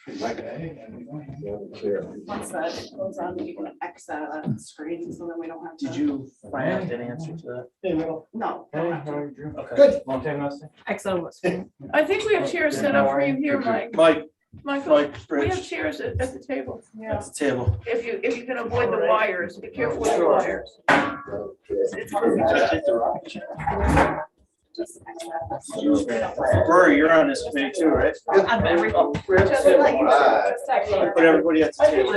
Once that goes on, we can X that out of the screen, so then we don't have to. Did you find an answer to that? No. don't have to. Okay. Good. Long time no see. X out of the screen. I think we have chairs set up for you here, Mike. Michael, we have chairs at the table. Yeah. That's the table. If you can avoid the wires, be careful with the wires. Rory, you're on this committee too, right? I'm everything. Just like put everybody at the table.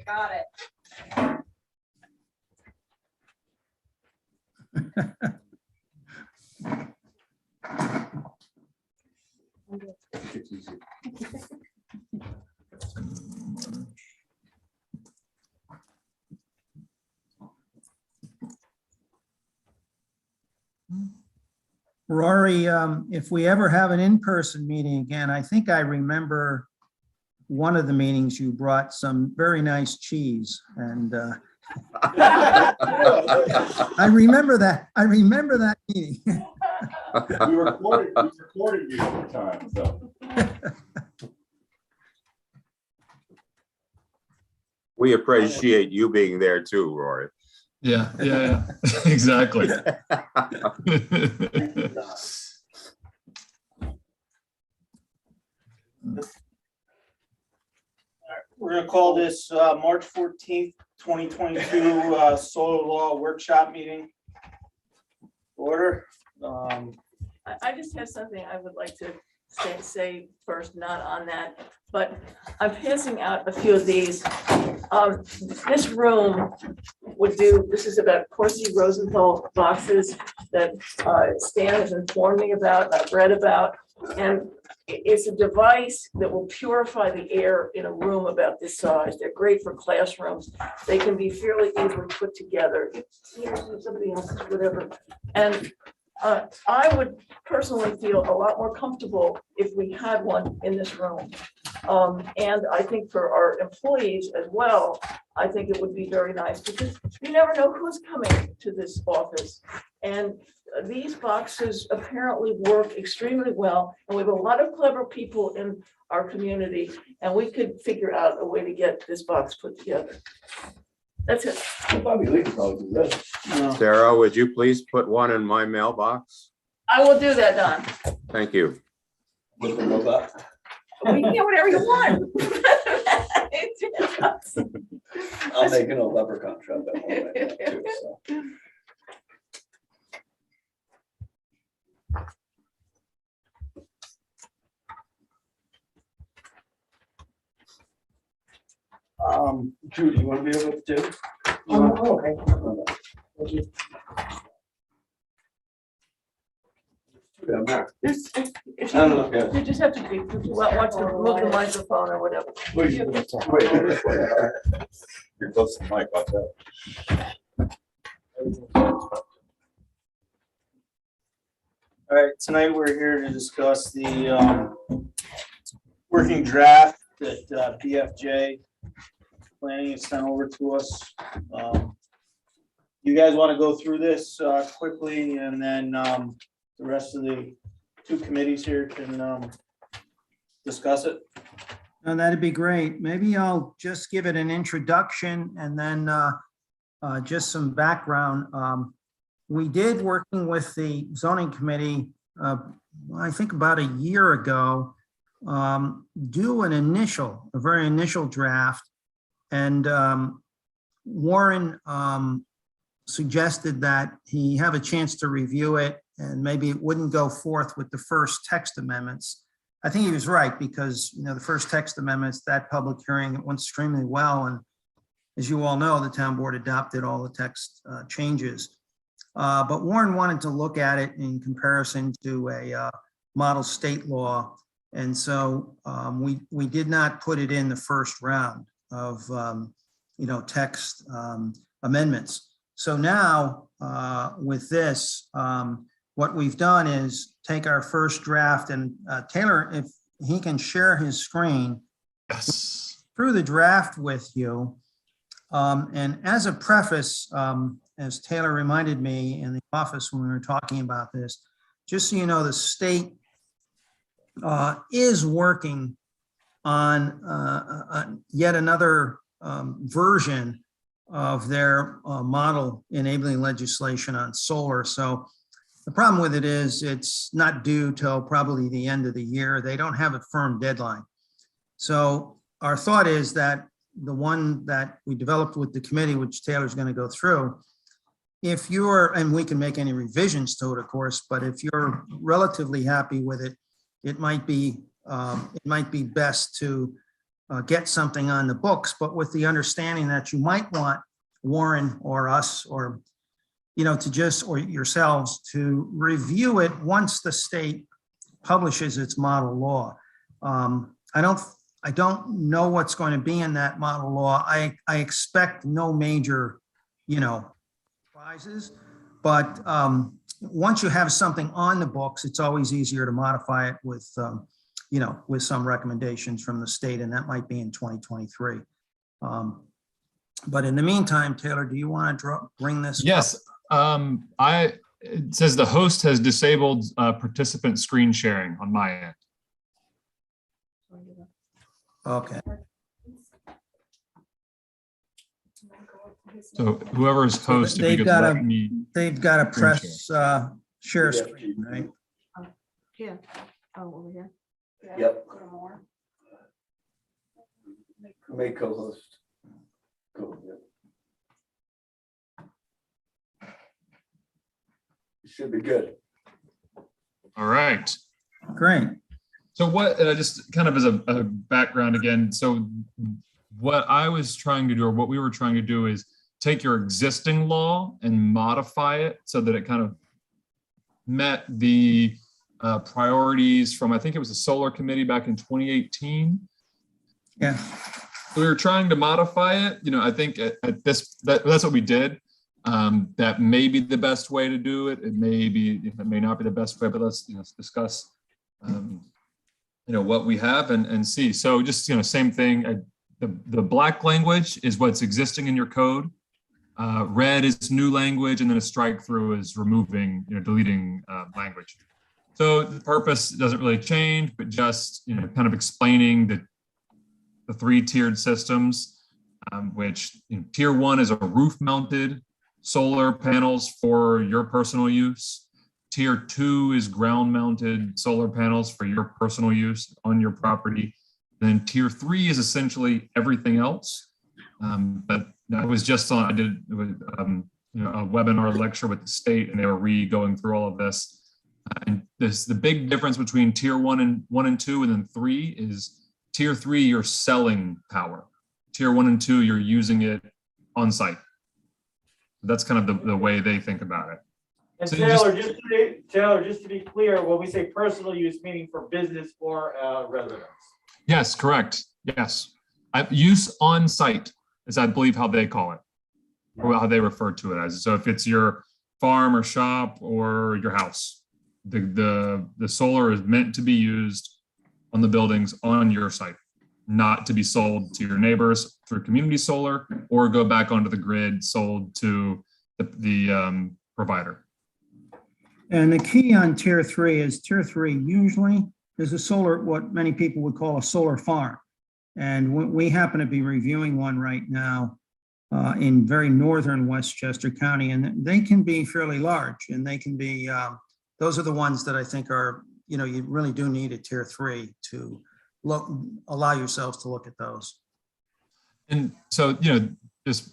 Got it. Rory, if we ever have an in-person meeting again, I think I remember one of the meetings you brought some very nice cheese, and I remember that. I remember that meeting. We recorded you at the time, so. We appreciate you being there too, Rory. Yeah, exactly. We're gonna call this March 14th, 2022 solar law workshop meeting. Order. I just have something I would like to say first, not on that, but I'm passing out a few of these. This room would do, this is about Corsi Rosenthal boxes that Stan has informed me about, I've read about. And it's a device that will purify the air in a room about this size. They're great for classrooms. They can be fairly easily put together. Somebody else's, whatever. And I would personally feel a lot more comfortable if we had one in this room. And I think for our employees as well, I think it would be very nice because you never know who's coming to this office. And these boxes apparently work extremely well. And we have a lot of clever people in our community, and we could figure out a way to get this box put together. That's it. Sarah, would you please put one in my mailbox? I will do that, Don. Thank you. We can get whatever you want. I'm making a leprechaun trap at home right now too, so. Drew, do you want to be able to do? Okay. You just have to be, want to move the microphone or whatever. You're close to the mic, watch out. All right, tonight we're here to discuss the working draft that BFJ planning has sent over to us. You guys want to go through this quickly, and then the rest of the two committees here can discuss it? And that'd be great. Maybe I'll just give it an introduction and then just some background. We did, working with the zoning committee, I think about a year ago, do a very initial draft. And Warren suggested that he have a chance to review it and maybe it wouldn't go forth with the first text amendments. I think he was right because, the first text amendments, that public hearing, it went extremely well. And as you all know, the town board adopted all the text changes. But Warren wanted to look at it in comparison to a model state law. And so we did not put it in the first round of, text amendments. So now with this, what we've done is take our first draft and Taylor, he can share his screen Yes. through the draft with you. And as a preface, as Taylor reminded me in the office when we were talking about this, just so you know, the state is working on yet another version of their model enabling legislation on solar. So the problem with it is it's not due till probably the end of the year. They don't have a firm deadline. So our thought is that the one that we developed with the committee, which Taylor's going to go through, if you're, and we can make any revisions to it, of course, but if you're relatively happy with it, it might be best to get something on the books, but with the understanding that you might want Warren or us or, to just, or yourselves to review it once the state publishes its model law. I don't know what's going to be in that model law. I expect no major, surprises, but once you have something on the books, it's always easier to modify it with, with some recommendations from the state, and that might be in 2023. But in the meantime, Taylor, do you want to bring this? Yes. It says the host has disabled participant screen sharing on my end. Okay. So whoever's host, if you They've could got let me. They've got to press share screen, right? Yeah. Oh, over here. Yep. Go to more. Make co-host. Cool, yeah. It should be good. All right. Great. So what, just kind of as a background again, so what I was trying to do, or what we were trying to do, is take your existing law and modify it so that it kind of met the priorities from, I think it was the Solar Committee back in 2018. Yeah. We were trying to modify it. I think at this, that's what we did. That may be the best way to do it. It may not be the best way, but let's discuss what we have and see. So just same thing. The black language is what's existing in your code. Red is new language, and then a strike through is removing, deleting language. So the purpose doesn't really change, but just kind of explaining the three-tiered systems, which tier 1 is a roof-mounted solar panels for your personal use. Tier 2 is ground-mounted solar panels for your personal use on your property. Then tier 3 is essentially everything else. But I was just on, I did a webinar lecture with the state, and they were going through all of this. And the big difference between tier 1 and 2 and then 3 is tier 3, you're selling power. Tier 1 and 2, you're using it on site. That's kind of the way they think about it. And So Taylor, just to be clear, when we say personal use, meaning for business or residence. Yes, correct. Yes. Use on site is, I believe, how they call it, or how they refer to it as. So if it's your farm or shop or your house, the solar is meant to be used on the buildings on your site, not to be sold to your neighbors through community solar or go back onto the grid sold to the provider. And the key on tier 3 is tier 3 usually is a solar, what many people would call a solar farm. And we happen to be reviewing one right now in very northern Westchester County, and they can be fairly large, and they can be, those are the ones that I think are, you really do need a tier 3 to allow yourselves to look at those. And so, just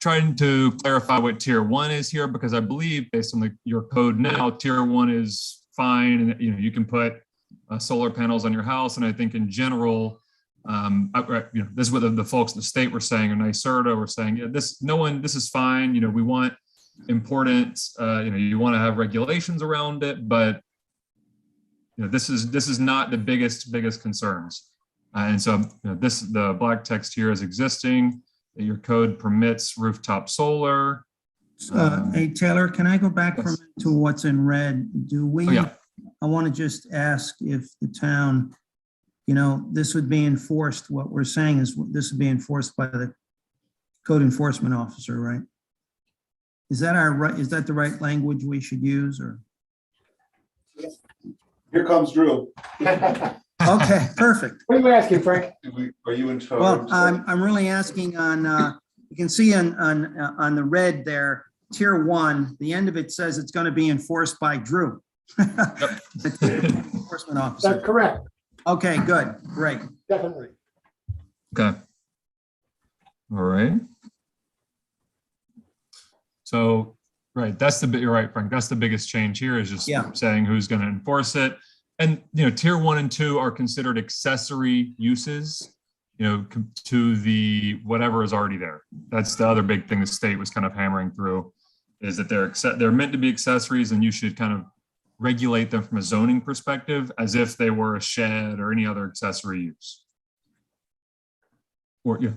trying to clarify what tier 1 is here, because I believe based on your code now, tier 1 is fine, and you can put solar panels on your house. And I think in general, this is what the folks at the state were saying, or NYSERDA were saying, this is fine. We want importance. You want to have regulations around it, but this is not the biggest concerns. And so the black text here is existing. Your code permits rooftop solar. Hey, Taylor, can I go back Yes. to what's in red? Do we, Oh, yeah. I want to just ask if the town, you know, this would be enforced, what we're saying is this would be enforced by the code enforcement officer, right? Is that our right, is that the right language we should use, or? Here comes Drew. Okay, perfect. What are you asking, Frank? Are you in charge? Well, I'm really asking on, you can see on the red there, tier 1, the end of it says it's going to be enforced by Drew. The enforcement officer. That's correct, Okay, good, great. definitely. Okay. All right. So, right, you're right, Frank, that's the biggest change here is just Yeah. saying who's going to enforce it. And, you know, tier 1 and 2 are considered accessory uses, you know, to the whatever is already there. That's the other big thing the state was kind of hammering through, is that they're meant to be accessories and you should kind of regulate them from a zoning perspective as if they were a shed or any other accessory use. Or, yeah.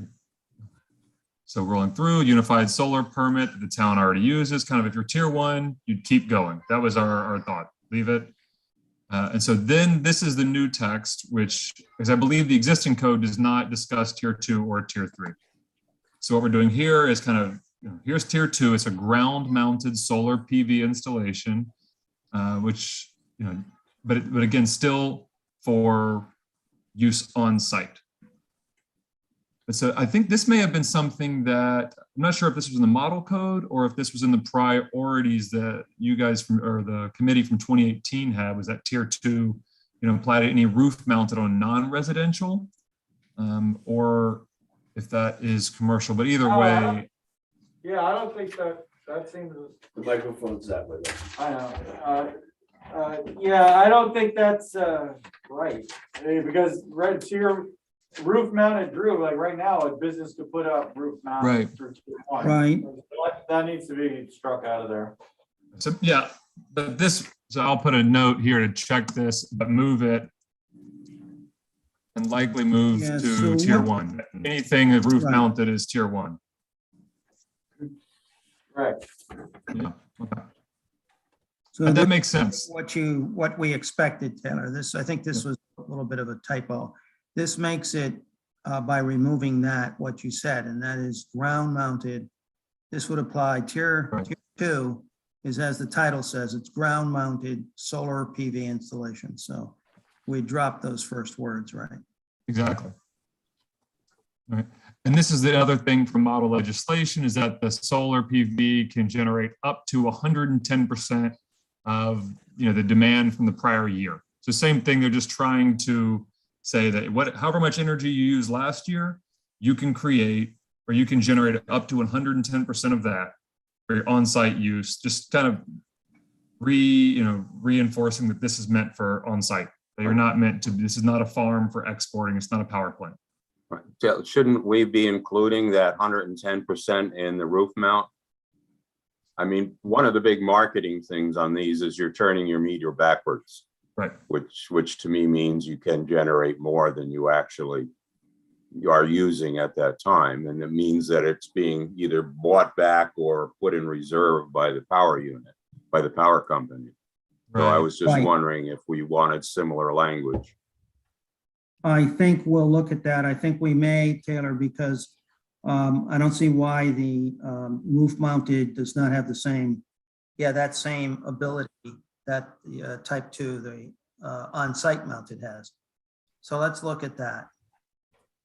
So rolling through, unified solar permit that the town already uses, kind of if you're tier 1, you'd keep going. That was our thought, leave it. And so then this is the new text, which is, I believe the existing code does not discuss tier 2 or tier 3. So what we're doing here is kind of, you know, here's tier 2, it's a ground mounted solar PV installation, which, you know, but again, still for use on site. But so I think this may have been something that, I'm not sure if this was in the model code or if this was in the priorities that you guys or the committee from 2018 had, was that tier 2, you know, apply to any roof mounted on non-residential, or if that is commercial, but either way. Yeah, I don't think that seems, The microphone's that way. I know. Yeah, I don't think that's right. Because right to your roof mounted, Drew, like right now, a business could put up roof mounted. Right. through tier 1. Right. That needs to be struck out of there. So, yeah, but this, so I'll put a note here to check this, but move it and likely move Yeah, to so tier what- 1. Anything that roof Right. mounted is tier 1. Right. Yeah, okay. So That this makes sense. is what we expected, Taylor. I think this was a little bit of a typo. This makes it, by removing that, what you said, and that is ground mounted. This would apply tier Right. 2 is, as the title says, it's ground mounted solar PV installation. So we dropped those first words, right? Exactly. All right. And this is the other thing from model legislation, is that the solar PV can generate up to 110% of, you know, the demand from the prior year. So same thing, they're just trying to say that however much energy you used last year, you can create, or you can generate up to 110% of that for your on-site use, just kind of reinforcing that this is meant for on-site. That you're not meant to, this is not a farm for exporting, it's not a power plant. Right. Shouldn't we be including that 110% in the roof mount? I mean, one of the big marketing things on these is you're turning your meter backwards. Right. Which to me means you can generate more than you actually are using at that time. And it means that it's being either bought back or put in reserve by the power unit, by the power company. So I was just Right. wondering if we wanted similar language. I think we'll look at that. I think we may, Taylor, because I don't see why the roof mounted does not have the same, that same ability that the type 2, the on-site mounted has. So let's look at that.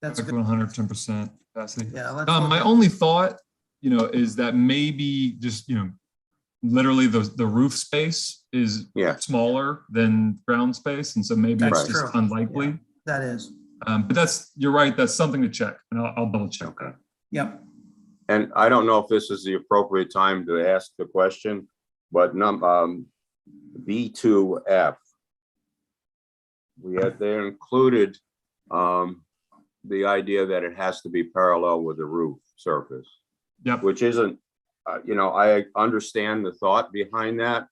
That's good. 110% capacity. Yeah. let's My look at- only thought, you know, is that maybe just, you know, literally the roof space is Yeah. smaller than ground space. And so maybe That's it's just true. unlikely. That is, But you're right, that's something to check, and I'll double check that. yep. And I don't know if this is the appropriate time to ask the question, but B2F, they included the idea that it has to be parallel with the roof surface. Yep. Which isn't, you know, I understand the thought behind that,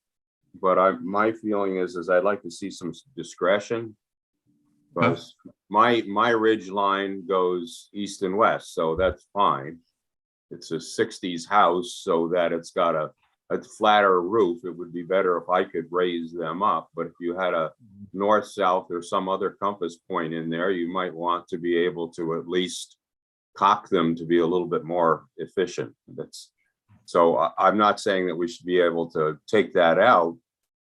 but my feeling is I'd like to see some discretion. Because my ridge line goes east and west, so that's fine. It's a 60s house, so that it's got a a flatter roof, it would be better if I could raise them up. But if you had a north, south, or some other compass point in there, you might want to be able to at least cock them to be a little bit more efficient. I'm not saying that we should be able to take that out,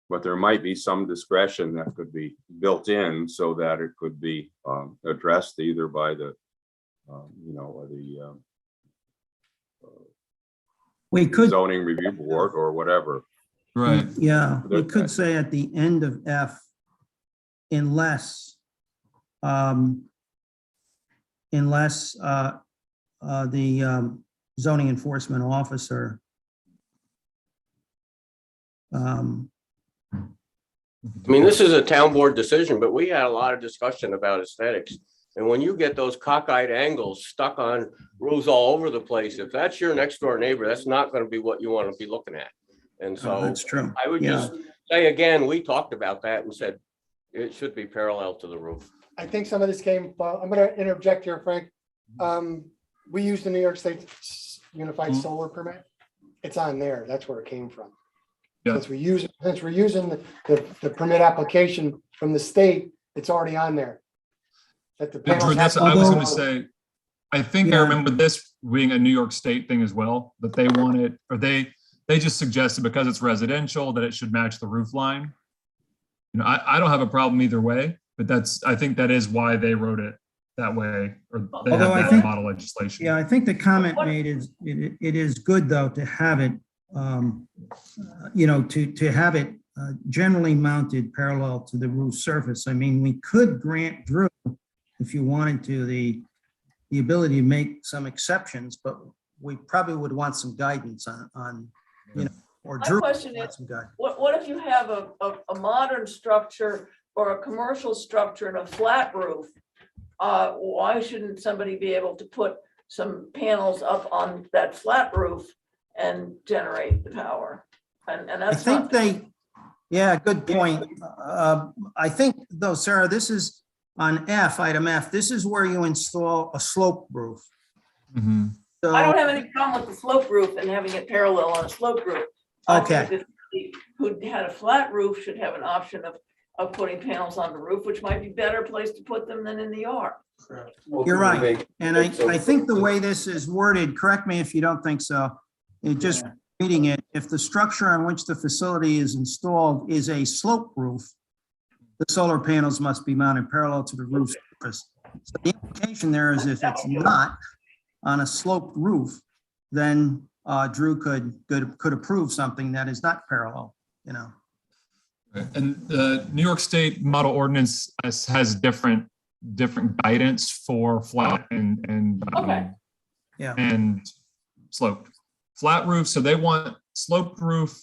but there might be some discretion that could be built in so that it could be addressed either by the, We could, zoning review board or whatever. Right. yeah, we could say at the end of F, unless the zoning enforcement officer I mean, this is a town board decision, but we had a lot of discussion about aesthetics. And when you get those cockeyed angles stuck on roofs all over the place, if that's your next door neighbor, that's not going to be what you want to be looking at. And so that's true. I would Yeah. just say again, we talked about that and said it should be parallel to the roof. I think some of this came, well, I'm gonna interject here, Frank. We use the New York State Unified Solar Permit. It's on there. That's where it came from. Yeah. Since we're using the permit application from the state, it's already on there. That the Yeah, Drew, panels that's have what I was to- going to say. I think I remember this being a New York State thing as well, that they wanted, or they just suggested because it's residential that it should match the roof line. I don't have a problem either way, but I think that is why they wrote it that way, or they have Although I that think- model legislation. Yeah, I think the comment made is, it is good though to have it, to have it generally mounted parallel to the roof surface. I mean, we could grant Drew, if you wanted to, the ability to make some exceptions, but we probably would want some guidance on or My Drew would question want is, some guidance. what if you have a modern structure or a commercial structure and a flat roof? Why shouldn't somebody be able to put some panels up on that flat roof and generate the power? And I that's think not, yeah, good point. I think though, Sarah, this is on F, item F, this is where you install a slope roof. Mhm. So, I don't have any problem with the slope roof and having it parallel on a slope roof. I think Okay. that who had a flat roof should have an option of putting panels on the roof, which might be better place to put them than in the yard. You're right. And I think the way this is worded, correct me if you don't think so, it just reading it, if the structure on which the facility is installed is a slope roof, the solar panels must be mounted parallel to the roof surface. So the implication there is if it's not on a sloped roof, then Drew could approve something that is not parallel, Right. And the New York State model ordinance has different guidance for flat and Okay. Yeah. and sloped. Flat roof, so they want sloped roof,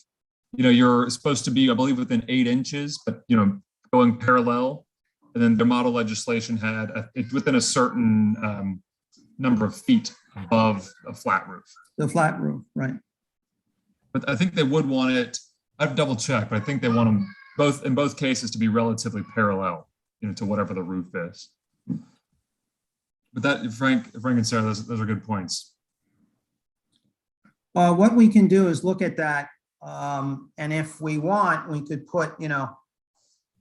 you're supposed to be, I believe, within 8 inches, but going parallel. And then their model legislation had it within a certain number of feet above a flat roof. The flat roof, right? But I think they would want it, I've double checked, but I think they want them in both cases to be relatively parallel, to whatever the roof is. But that, Frank and Sarah, those are good points. What we can do is look at that, and if we want, we could put,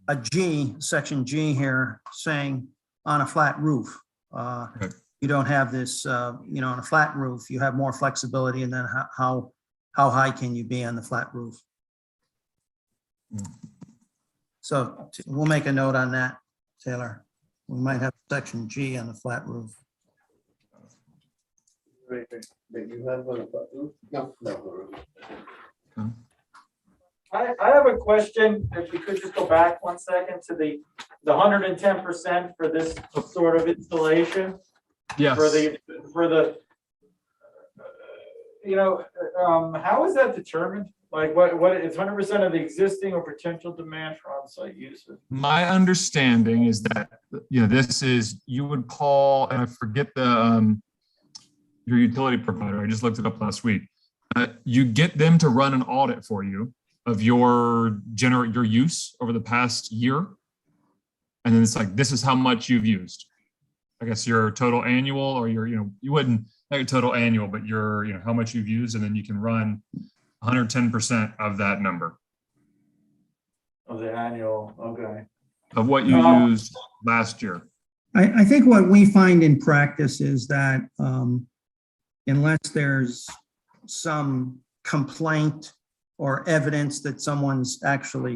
a G, section G here, saying on a flat roof. You don't have this, on a flat roof, you have more flexibility, and then how high can you be on the flat roof? So we'll make a note on that, Taylor. We might have section G on the flat roof. Wait, that you have on a flat roof? No. I have a question, if we could just go back 1 second to the 110% for this sort of installation. Yes. For the, how is that determined? Like what it's 100% of the existing or potential demand for on-site uses? My understanding is that, this is, you would call, and I forget your utility provider, I just looked it up last week. You get them to run an audit for you of your use over the past year. And then it's like, this is how much you've used. I guess your total annual, or your, you wouldn't, not your total annual, but your, how much you've used. And then you can run 110% of that number, Of the annual, okay. of what you Oh. used last year. I think what we find in practice is that unless there's some complaint or evidence that someone's actually,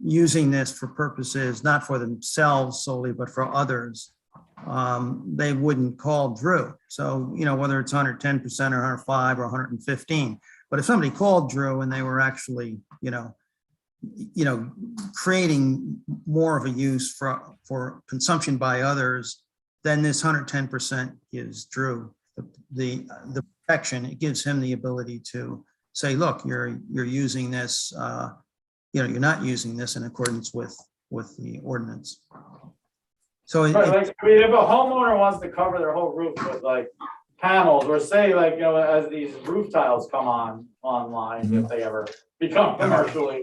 using this for purposes, not for themselves solely, but for others, they wouldn't call Drew. So, whether it's 110% or 105 or 115. But if somebody called Drew and they were actually, creating more of a use for consumption by others, then this 110% gives Drew the protection. It gives him the ability to say, look, you're using this, you're not using this in accordance with the ordinance. So Right, like, I mean, if a homeowner wants to cover their whole roof with like panels, or say like, as these roof tiles come online, if they ever become commercially,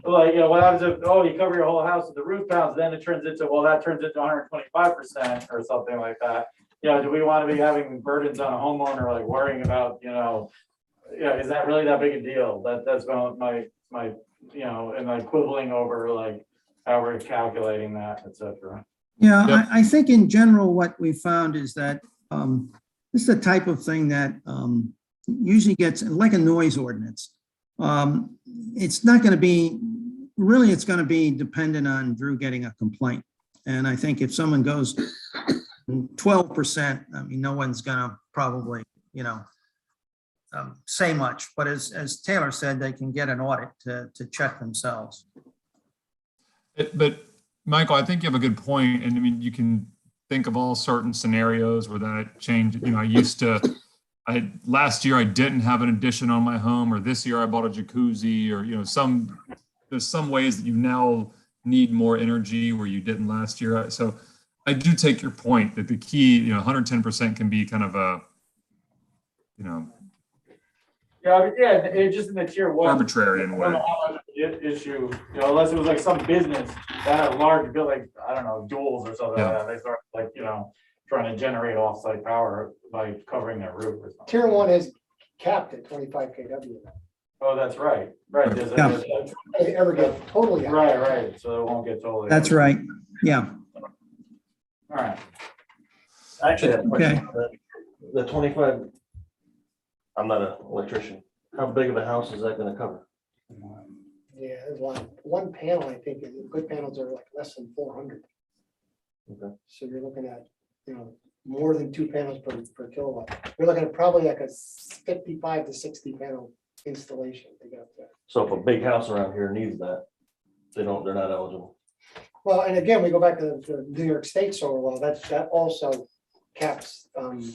like, what happens if, you cover your whole house with the roof tiles, then it turns into, that turns into 125% or something like that. Do we want to be having burdens on a homeowner, like worrying about, is that really that big a deal? That's my, and like quibbling over like how we're calculating that, et cetera. Yeah, Yep. I think in general, what we found is that this is the type of thing that usually gets, like a noise ordinance. It's not going to be, really, it's going to be dependent on Drew getting a complaint. And I think if someone goes 12%, I mean, no one's going to probably, say much. But as Taylor said, they can get an audit to check themselves. But Michael, I think you have a good point. And I mean, you can think of all certain scenarios where that changed. Last year I didn't have an addition on my home, or this year I bought a jacuzzi, or, there's some ways that you now need more energy where you didn't last year. So I do take your point that the key, 110% can be kind of a, It's just in the tier one. arbitrary in a way. Issue, unless it was like some business that had a large bill, like, I don't know, duels or something like that. They start like, trying to generate off-site power by covering their roof or something. Tier 1 is capped at 25 kW. Oh, that's right. Right. Yeah. They ever get totally out. Right. So it won't get totally. That's right. Yeah. All right. Actually, I have a Okay. question. The 25, I'm not an electrician. How big of a house is that gonna cover? Yeah, there's one panel, I think, good panels are like less than 400. Okay. So you're looking at, more than 2 panels per kilowatt. You're looking at probably like a 55 to 60 panel installation to get up there. So if a big house around here needs that, they're not eligible. Well, and again, we go back to the New York State solar law, that also caps in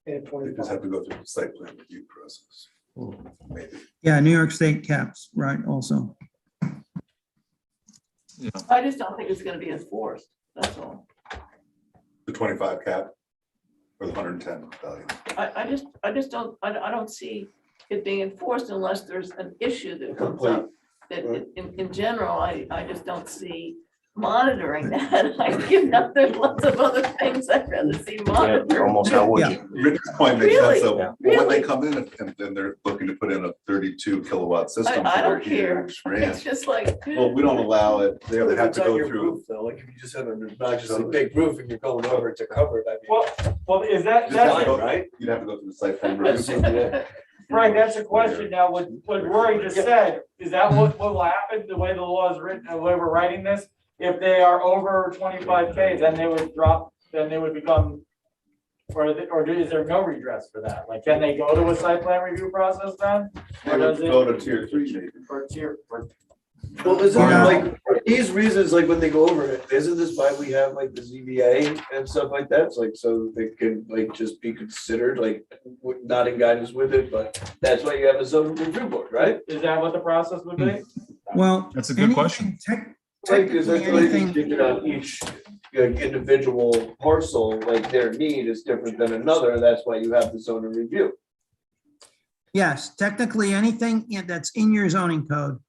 They just 25. have to go through the site plan review process. Maybe. Yeah, New York State caps, right, also. I just don't think it's gonna be enforced, that's all. The 25 cap or the 110 value. I just don't, I don't see it being enforced unless there's an issue that comes up. That in general, I just don't see monitoring that. There's lots of other things I'd rather see monitored. Almost how would Yeah. you? Rich's point makes sense. So Yeah. when they come in and then they're looking to put in a 32 kilowatt system. I for their don't care. huge ranch. It's just like. Well, we don't allow it there. They have to go through. Though, like if you just have an obnoxiously big roof and you're going over it to cover it, I mean. Well, is that, You'd have to that's, go- right? You'd have to go through the site plan review. right, that's a question now, what Rory just said, is that what will happen, the way the law is written, the way we're writing this? If they are over 25K, then they would drop, then they would become, or is there no redress for that? Like, can they go to a site plan review process then? They Or would does it, go to tier 3 maybe. or tier, or Well, isn't it Yeah. like, for these reasons, like when they go over it, isn't this why we have like the ZBA and stuff like that? It's like, so they can like just be considered, like, not in guidance with it, but that's why you have a zoning review board, right? is that what the process would be? Well. That's a good question. Like, is that Technically, like anything- thinking on each individual parcel, like their need is different than another, and that's why you have the zoning review. Yes, technically, anything that's in your zoning code,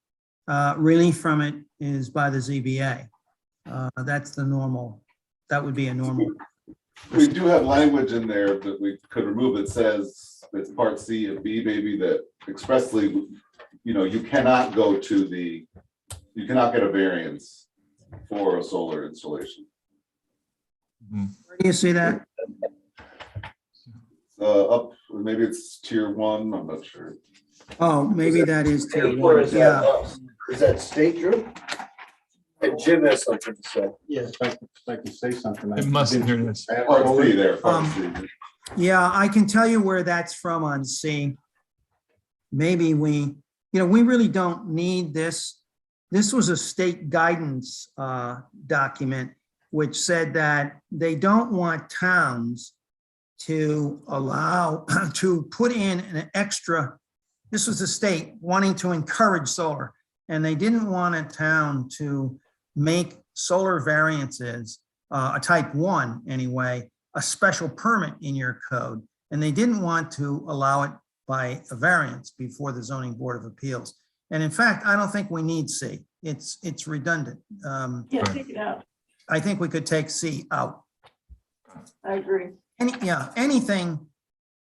relief from it is by the ZBA. That's the normal, that would be a normal We do have language in there that we could remove. It says it's part C and B, maybe, that expressly, you cannot go to you cannot get a variance for a solar installation. Where do you see that? Up, maybe it's tier 1, I'm not sure. Oh, maybe that is tier State or 1, is that yeah. us? Is that state, Drew? And Jim has something to say. Yes, if I can say something. It must, here it is. Part C there, part C. Yeah, I can tell you where that's from on C. Maybe we really don't need this. This was a state guidance document, which said that they don't want towns to allow, to put in an extra, this was the state wanting to encourage solar, and they didn't want a town to make solar variances, a type 1 anyway, a special permit in your code. And they didn't want to allow it by a variance before the zoning board of appeals. And in fact, I don't think we need C. It's redundant. Yeah, take it out. I think we could take C out. I agree. Anything,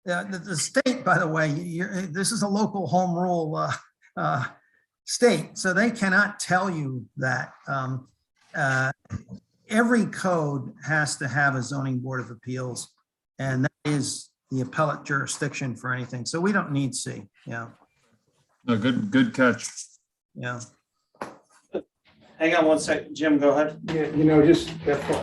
the state, by the way, this is a local home rule state, so they cannot tell you that. Every code has to have a zoning board of appeals, and that is the appellate jurisdiction for anything. So we don't need C. Yeah, No, good catch. yeah. Hang on one second, Jim, go ahead. Yeah,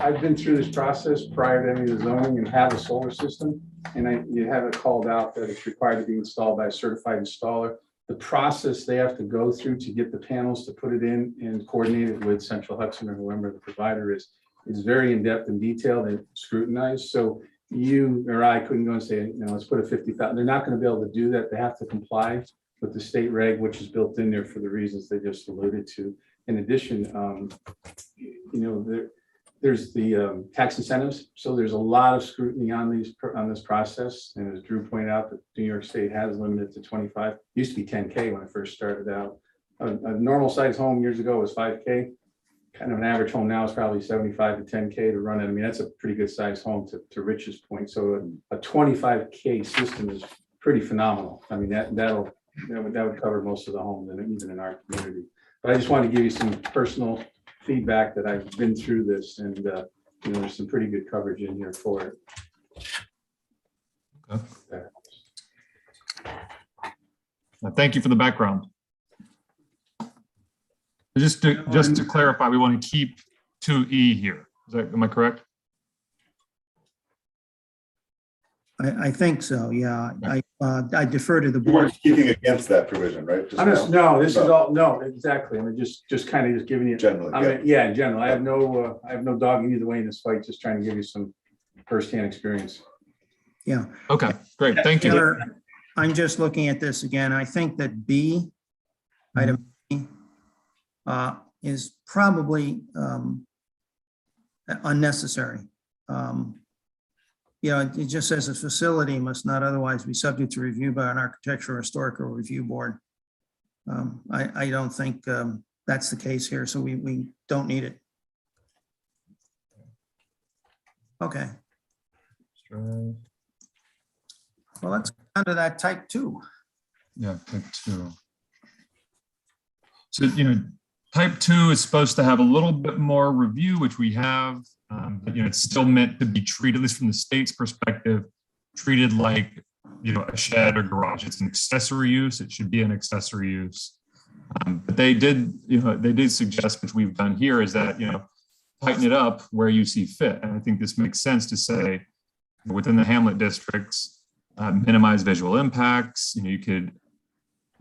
I've been through this process prior to any of the zoning and have a solar system. And you have it called out that it's required to be installed by a certified installer. The process they have to go through to get the panels to put it in and coordinate it with Central Hudson or whoever the provider is very in-depth and detailed and scrutinized. So you or I couldn't go and say, let's put a 50,000. They're not going to be able to do that. They have to comply with the state reg, which is built in there for the reasons they just alluded to. In addition, there's the tax incentives. So there's a lot of scrutiny on this process. And as Drew pointed out, that New York State has limited to 25. Used to be 10K when I first started out. A normal size home years ago was 5K. Kind of an average home now is probably 75 to 10K to run it. I mean, that's a pretty good size home to Rich's point. So a 25K system is pretty phenomenal. I mean, that would cover most of the homes, and even in our community. But I just wanted to give you some personal feedback that I've been through this, and there's some pretty good coverage in here for it. Okay. Thank you for the background. Just to clarify, we want to keep 2E here. Am I correct? I think so, yeah. I defer to the You board. weren't speaking against that provision, right? This is all, no, exactly. I mean, just kind of giving you. Generally, I mean, yeah, in general, I have no dog in either way in this fight, just trying to give you some firsthand experience. Yeah. Okay, great. Thank you. Taylor, I'm just looking at this again. I think that B, item B, is probably unnecessary. It just says a facility must not otherwise be subject to review by an architectural or historical review board. I don't think that's the case here, so we don't need it. Okay. Well, let's go on to that type 2. Yeah, type 2. So, type 2 is supposed to have a little bit more review, which we have, but it's still meant to be treated, at least from the state's perspective, treated like, a shed or garage. It's an accessory use. It should be an accessory use. But they did suggest, which we've done here, is that, tighten it up where you see fit. And I think this makes sense to say within the Hamlet districts, minimize visual impacts. You could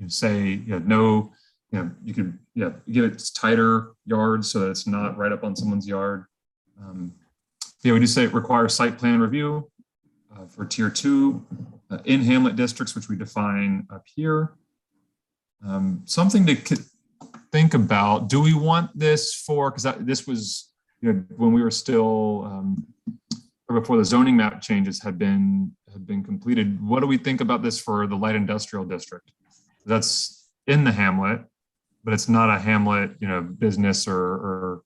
say, no, you could give it tighter yards so that it's not right up on someone's yard. We do say it requires site plan review for tier 2 in Hamlet districts, which we define up here. Something to think about. Do we want this for, because this was, when we were still, before the zoning map changes had been completed, what do we think about this for the light industrial district? That's in the Hamlet, but it's not a Hamlet, business or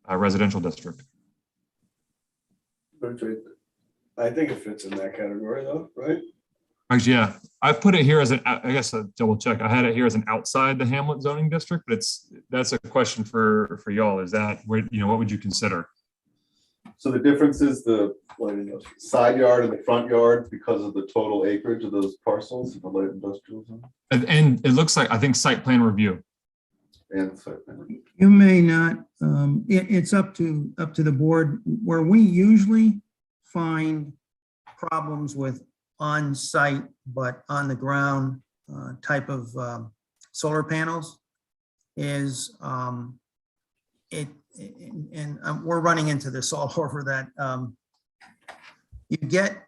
a residential district. I think it fits in that category though, right? Actually, yeah, I put it here as an, I guess I'll double check. I had it here as an outside the Hamlet zoning district, but that's a question for y'all. Is that where, what would you consider? So the difference is the side yard and the front yard because of the total acreage of those parcels in the light industrial zone And it looks like, I think site plan review. and site plan. You may not, it's up to the board. Where we usually find problems with on-site but on the ground type of solar panels is we're running into this all over that you get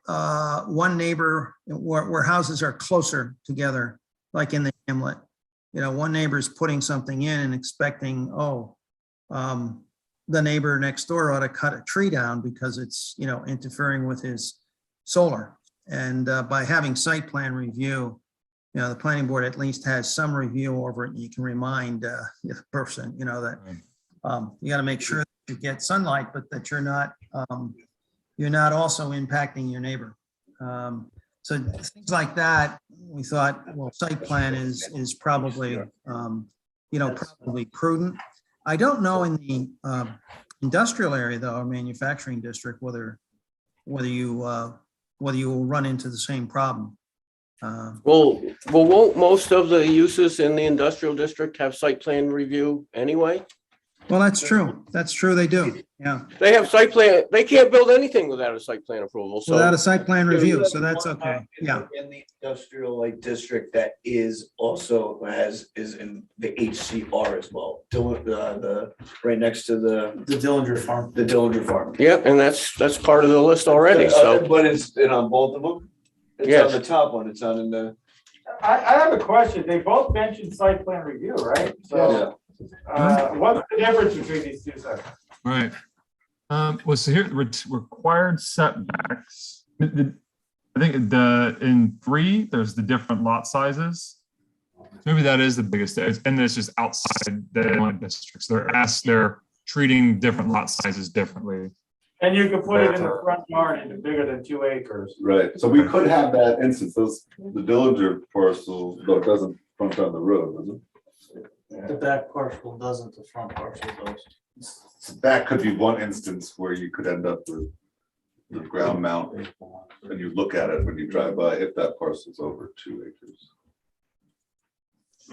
one neighbor where houses are closer together, like in the Hamlet. One neighbor is putting something in and expecting, the neighbor next door ought to cut a tree down because it's, interfering with his solar. And by having site plan review, the planning board at least has some review over it. And you can remind the person, that you got to make sure that you get sunlight, but that you're not also impacting your neighbor. So things like that, we thought, well, site plan is probably, probably prudent. I don't know in the industrial area though, or manufacturing district, whether you will run into the same problem. Well, won't most of the uses in the industrial district have site plan review anyway? Well, that's true. That's true. They do. Yeah. They have site plan, they can't build anything without a site plan approval, so. Without a site plan review. So that's okay. Yeah. In the industrial district that is also is in the HCR as well. The right next to the Dillinger Farm. The Dillinger Farm. Yep, and that's part of the list already, so. But it's on both of them? It's Yes. on the top one, it's not in the. I have a question. They both mentioned site plan review, right? So, what's the difference between these two sections? Right. Well, so here, required setbacks. I think in 3, there's the different lot sizes. Maybe that is the biggest, and then it's just outside the districts. They're treating different lot sizes differently. And you could put it in the front yard into bigger than 2 acres. Right, so we could have that instance, the Dillinger parcel, though it doesn't front on the road, does it? The back parcel doesn't, the front parcel does. So that could be one instance where you could end up with the ground mount, and you look at it when you drive by, if that parcel's over 2 acres.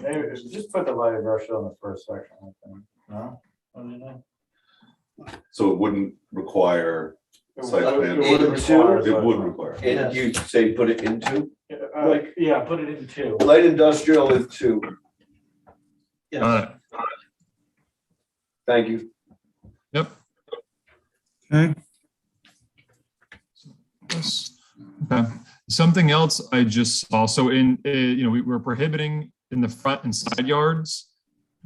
Maybe just put the light industrial in the first section, I think. No? What do you think? So it wouldn't require site plan. It would require- It would require. And you say put it into, Yeah, put it in 2. light industrial is 2, thank you. Yep. Okay. Okay. Something else I just saw. So we're prohibiting in the front and side yards.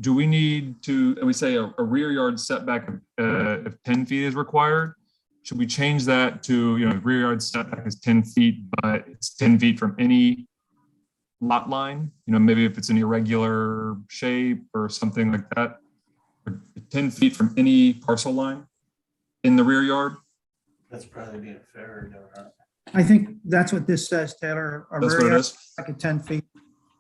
Do we need to, and we say a rear yard setback of 10 feet is required? Should we change that to, rear yard setback is 10 feet, but it's 10 feet from any lot line? Maybe if it's an irregular shape or something like that, or 10 feet from any parcel line in the rear yard? That's probably being fair. I think that's what this says, Taylor. A That's rear what it yard is. setback of 10 feet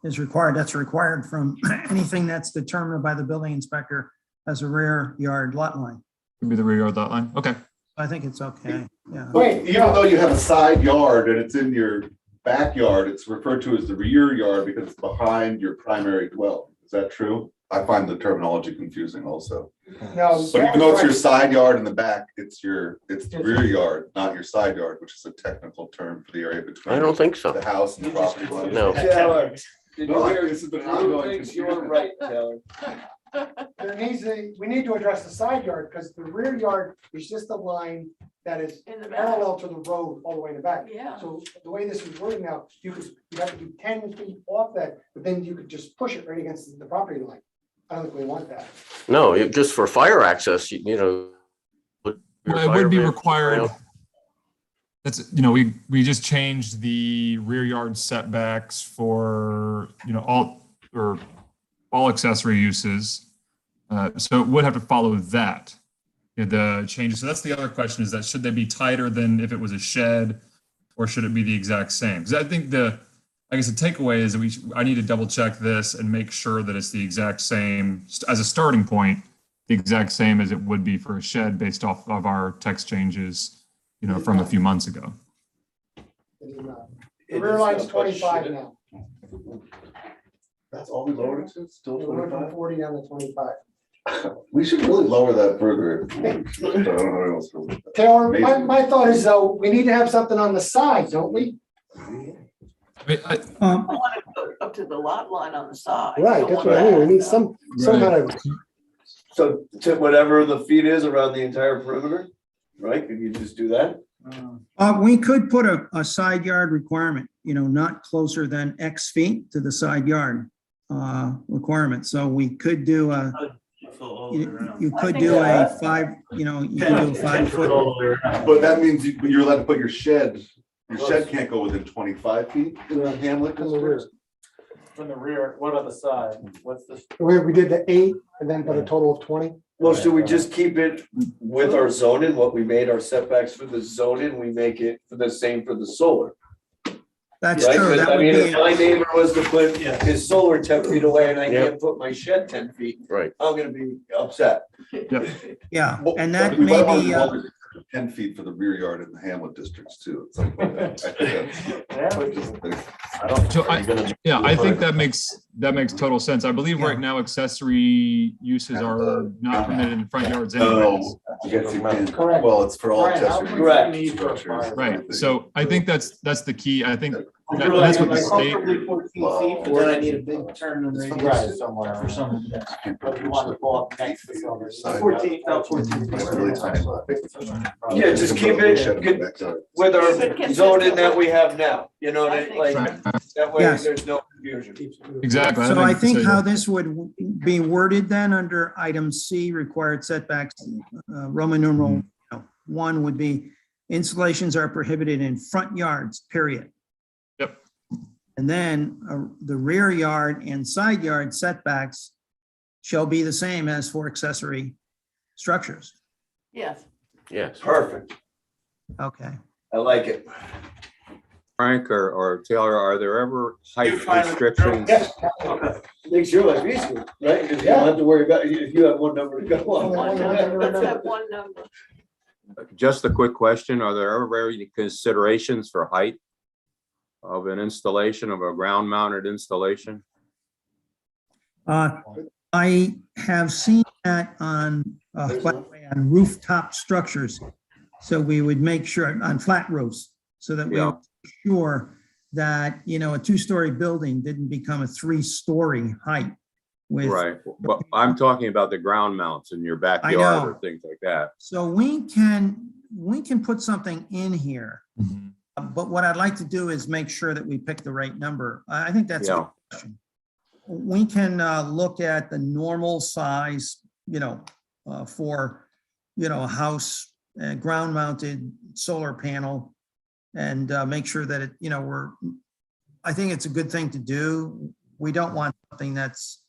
is required. That's required from anything that's determined by the building inspector as a rear yard lot line. Could be the rear yard lot line. Okay. I think it's okay. Yeah. Wait, Even though you have a side yard and it's in your backyard, it's referred to as the rear yard because it's behind your primary dwelling. Is that true? I find the terminology confusing also. no. But even though it's your side yard in the back, it's the rear yard, not your side yard, which is a technical term for the area between I don't think so. the house and the property line. No. Taylor, did you No, hear? this has been You ongoing think you were right, Taylor. We need to address the side yard, because the rear yard is just a line that is In the back. parallel to the road all the way in the back. Yeah. So the way this is worded now, you have to do 10 feet off that, but then you could just push it right against the property line. I don't think we want that. No, just for fire access, Well, it would be required. That's, we just changed the rear yard setbacks for, all accessory uses. So it would have to follow that. the changes. So that's the other question, is that should they be tighter than if it was a shed, or should it be the exact same? Because I think I guess the takeaway is that I need to double check this and make sure that it's the exact same as a starting point, the exact same as it would be for a shed based off of our text changes, from a few months ago. It is not. The rear line's 25 now. That's all we lowered it to, still It went from 25? 40 down to 25. We should really lower that further. I don't know what else to- Taylor, Amazing. my thought is though, we need to have something on the side, don't we? I mean, I want to go up to the lot line on the side. Right, Don't that's want what I mean. We that, need no. some kind of, So to whatever the feet is around the entire perimeter, right? Could you just do that? We could put a side yard requirement, not closer than X feet to the side yard requirement. So we could do you could do a 5, you could do a 5 foot. But that means you're allowed to put your shed can't go within 25 feet in the Hamlet district. From the rear, what about the side? What's the? we did the 8 and then put a total of 20. Well, should we just keep it with our zoning, what we made our setbacks for the zoning, we make it for the same for the solar? That's Right? true. 'Cause That I would mean, be, if my neighbor was to put his solar 10 feet away and I Yeah. can't put my shed 10 feet, Right. I'm gonna be upset. yeah, and that We may might want be, to lower it to 10 feet for the rear yard in the Hamlet districts too. It's like, I think that's- So I think that makes total sense. I believe right now accessory uses are not permitted in front yards anyways. No, yes, you can. Correct. Well, it's for all Brian, how accessory. much Correct. do you need for a structures. fire? Right, so I think that's the key. I think That's what the state, But then I need a big turn and Right, somewhere. for some. But you want to pull up next to somewhere. 14, no, 14. It's really tiny. Yeah, just keep it good with our zoning that we have now, like, Right. that way Yes. there's no confusion. exactly. so I think so. how this would be worded then under item C, required setbacks, Roman numeral 1 would be installations are prohibited in front yards, period. Yep. And then the rear yard and side yard setbacks shall be the same as for accessory structures. Yes. Yes. Perfect. Okay. I like it. Frank or Taylor, are there ever height restrictions? Makes your life easier, right? Because you don't have to worry about, if you have one number to go One number, let's on. have one number. Just a quick question, are there ever any considerations for height of an installation, of a ground mounted installation? I have seen that on, by the way, on rooftop structures. So we would make sure on flat roofs, so that we Yeah. are sure that, a 2-story building didn't become a 3-story height with. Right, but I'm talking about the ground mounts in your backyard know. or things like that. So we can put something in here, Mhm. but what I'd like to do is make sure that we pick the right number. I think that's a Yeah. good question. We can look at the normal size, for, a house, ground mounted solar panel, and make sure that I think it's a good thing to do. We don't want something that's,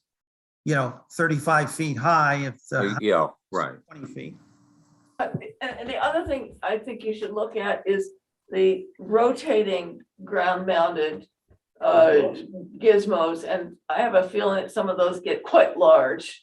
35 feet high if the house Yeah, is right. 20 feet. And the other thing I think you should look at is the rotating ground mounted gizmos, and I have a feeling that some of those get quite large.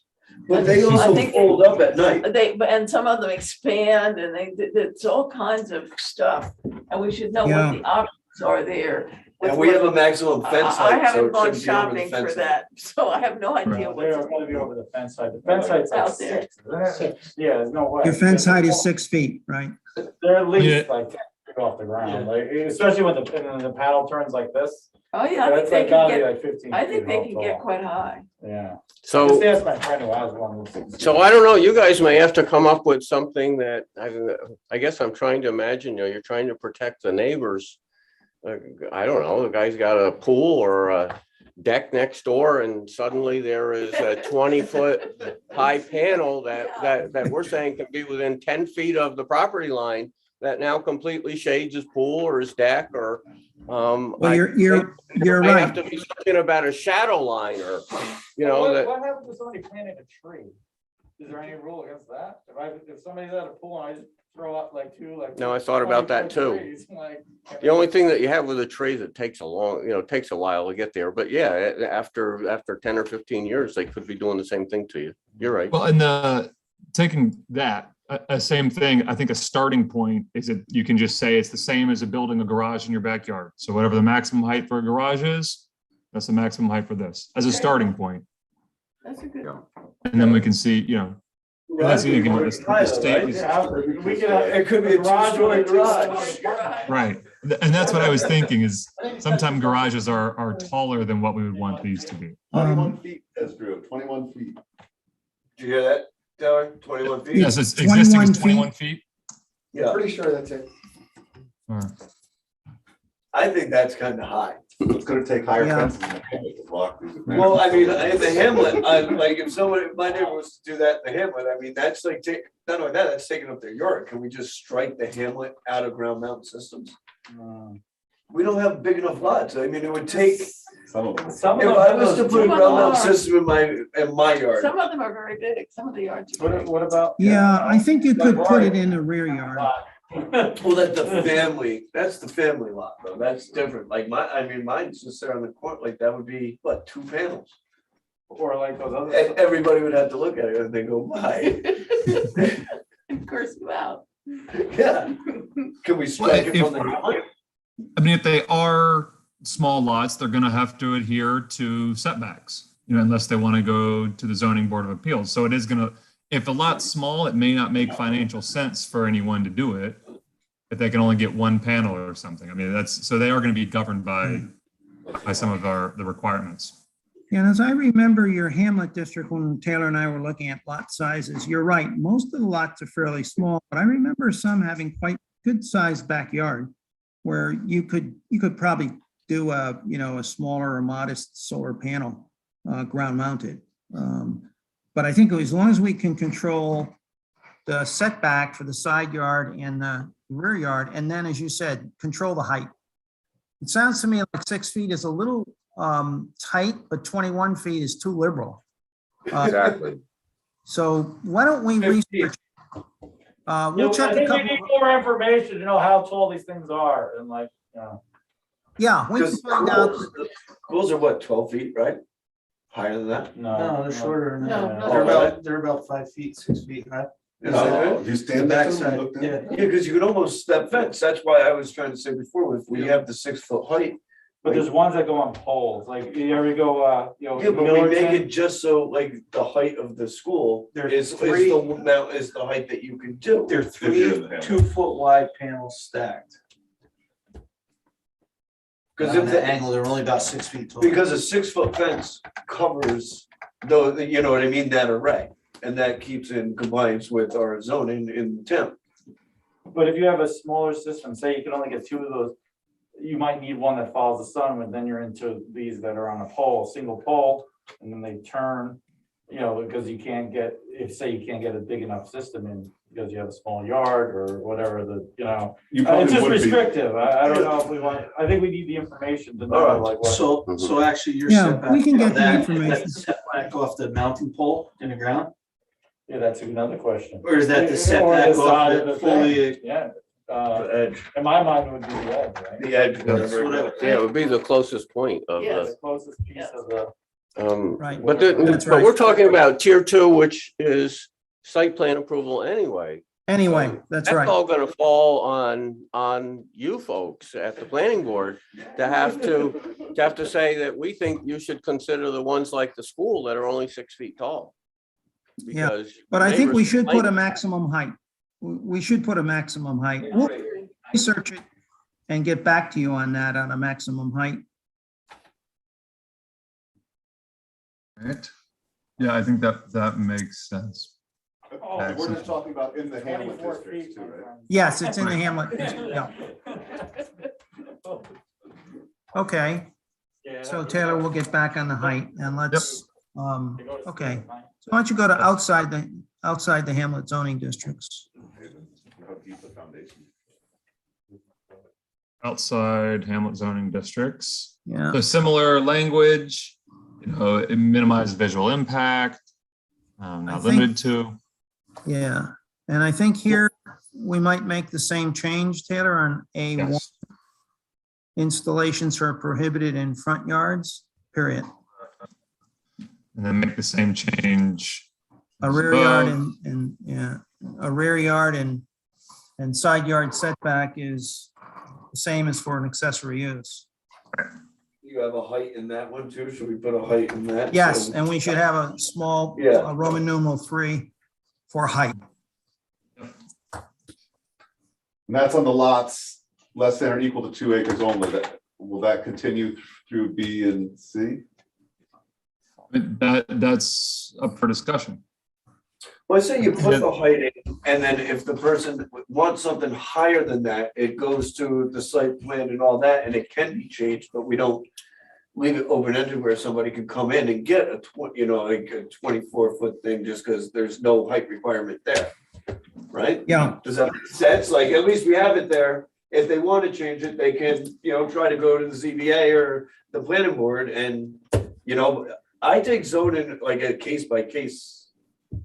But they I also think- fold up at night. And some of them expand, and it's all kinds of stuff, and we should know Yeah. what the options are there. And we have a maximum fence I height, so haven't it gone shouldn't be over the shopping for fence height. that, so I have no idea Right. They're what's. gonna be over the fence height. The fence height's like Out there. 6, isn't it? Yeah, there's no way. Your fence height is 6 feet, right? They're at least Yeah. like 10 feet off the ground, like, especially when the paddle turns like this. Oh, yeah, I think That's they like can gotta be get, like 15 I think feet they off can tall. get quite high. Yeah. So. Just ask my friend who has one. So I don't know, you guys may have to come up with something that, I guess I'm trying to imagine, you're trying to protect the neighbors. I don't know, the guy's got a pool or a deck next door and suddenly there is a 20-foot high panel that we're saying can be within 10 feet of the property line that now completely shades his pool or his deck or, Well, I you're think there may have right. to be something about a shadow line or, What that, happens if somebody planted a tree? Is there any rule against that? If somebody's at a pool and I just throw up like two, like. No, I thought about that 20 too. trees, like, The only thing that you have with a tree that takes a long, takes a while to get there, but yeah, after 10 or 15 years, they could be doing the same thing to you. You're right. Well, and taking that, a same thing, I think a starting point is that you can just say it's the same as building a garage in your backyard. So whatever the maximum height for a garage is, that's the maximum height for this, as a starting point. That's a good. And then we can see, that's the again, what the state is. We could have. It could be a Garage or a two-story garage. Right. And that's what I was thinking is sometimes garages are taller than what we would want these to be. 21 feet, as Drew, 21 feet. Did you hear that, Taylor? 21 feet? Yes, it's existing 21 is 21 feet. Yeah, Pretty sure that's it. I think that's kind of high. It's gonna take higher Yeah. fences to block these. Well, I mean, in the Hamlet, like if somebody, if my neighbor was to do that in the Hamlet, I mean, that's like not only that, that's taking up their yard. Can we just strike the Hamlet out of ground mount systems? We don't have big enough lots. I mean, it would take, if Some of them. Some of I was to them, put a Some of ground them mount are. system in my yard. Some of them are very big, some of the yards are big. what about? Yeah, I think you could put it in the rear yard. Well, that's the family lot, though. That's different. Like mine's just there on the court, like that would be, what, 2 panels? Or like those other. And everybody would have to look at it and they go, why? And curse you out. Yeah. Can we strike it from the Hamlet? I mean, if they are small lots, they're gonna have to adhere to setbacks, unless they want to go to the zoning board of appeals. So it is gonna, if a lot's small, it may not make financial sense for anyone to do it. If they can only get 1 panel or something. I mean, so they are gonna be governed by some of the requirements. And as I remember your Hamlet district, when Taylor and I were looking at lot sizes, you're right, most of the lots are fairly small, but I remember some having quite good sized backyard where you could probably do a smaller or modest solar panel, ground mounted. But I think as long as we can control the setback for the side yard and the rear yard, and then, as you said, control the height. It sounds to me like 6 feet is a little tight, but 21 feet is too liberal. Exactly. So why don't we 15. research? Yeah, We'll I check a think we couple. need more information to know how tall these things are and like, Yeah, we can Because find out. schools are what, 12 feet, right? Higher than that? no. they're shorter than No, that. no. They're about 5 feet, 6 feet high. Is that Oh, it? if you stand back and look down. Yeah. Yeah, because you could almost step fence. That's why I was trying to say before, if we have the 6-foot height. But there's ones that go on poles, like you ever go, Yeah, but we make Millerton. it just so like the height of the school There's is three- the height that you can do. They're If you're in the Hamlet. 2-foot wide panels stacked. Because On if the angle, they're only about 6 feet tall. because a 6-foot fence covers you know what I mean, that array. And that keeps in compliance with our zoning in the town. But if you have a smaller system, say you can only get 2 of those, you might need one that follows the sun, but then you're into these that are on a pole, single pole, and then they turn, because you can't get, say you can't get a big enough system in because you have a small yard or whatever, You probably it's just would be. restrictive. I don't know if we want, I think we need the information to know All right. like what. So actually your Yeah, setback. we can get on the that- information. that's Setback off the mounting pole in the ground, Yeah, that's another question. or is that Or the the setback side off of the the fully? Yeah, The edge, in my mind, it would be the edge, right? the edge. That's what I would Yeah, it would be the closest point of Yes. The closest piece of the. Right. but That's but right. we're talking about tier 2, which is site plan approval anyway. Anyway, So that's That's right. all gonna fall on you folks at the planning board to have to say that we think you should consider the ones like the school that are only 6 feet tall. Yeah, Because But I think we neighbors should put a complain. maximum height. We should put a maximum height. We'll research it and get back to you on that, on a maximum height. Right. Yeah, I think that makes sense. Oh, We're just talking about in the Hamlet 24 districts feet, too, my right? friend. Yes, it's in the Hamlet district, yeah. Okay, Yeah, so that's- Taylor, we'll get back on the height and let's, It goes to okay. the line. So why don't you go to outside the Hamlet zoning districts? How deep the foundation. Outside Hamlet zoning districts. Yeah, So similar language, it minimizes visual impact. Not think- limited to. Yeah, and I think here we might make the same change, Taylor, on A1. Yes. Installations are prohibited in front yards, period. And then make the same change. A as rear yard above. and, yeah, a rear yard and side yard setback is the same as for an accessory use. You have a height in that one too, should we put a height in that? Yes, So- and we should have a small Yeah. Roman numeral 3 for height. And that's on the lots less than or equal to 2 acres only. Will that continue through B and C? That's up for discussion. Well, I say you put the height in, and then if the person wants something higher than that, it goes to the site plan and all that, and it can be changed, but we don't leave it open-ended where somebody could come in and get a like a 24-foot thing just because there's no height requirement there. Right? Yeah, Does that make sense? Like, at least we have it there. If they want to change it, they can, try to go to the ZBA or the planning board and, I take zoning like a case by case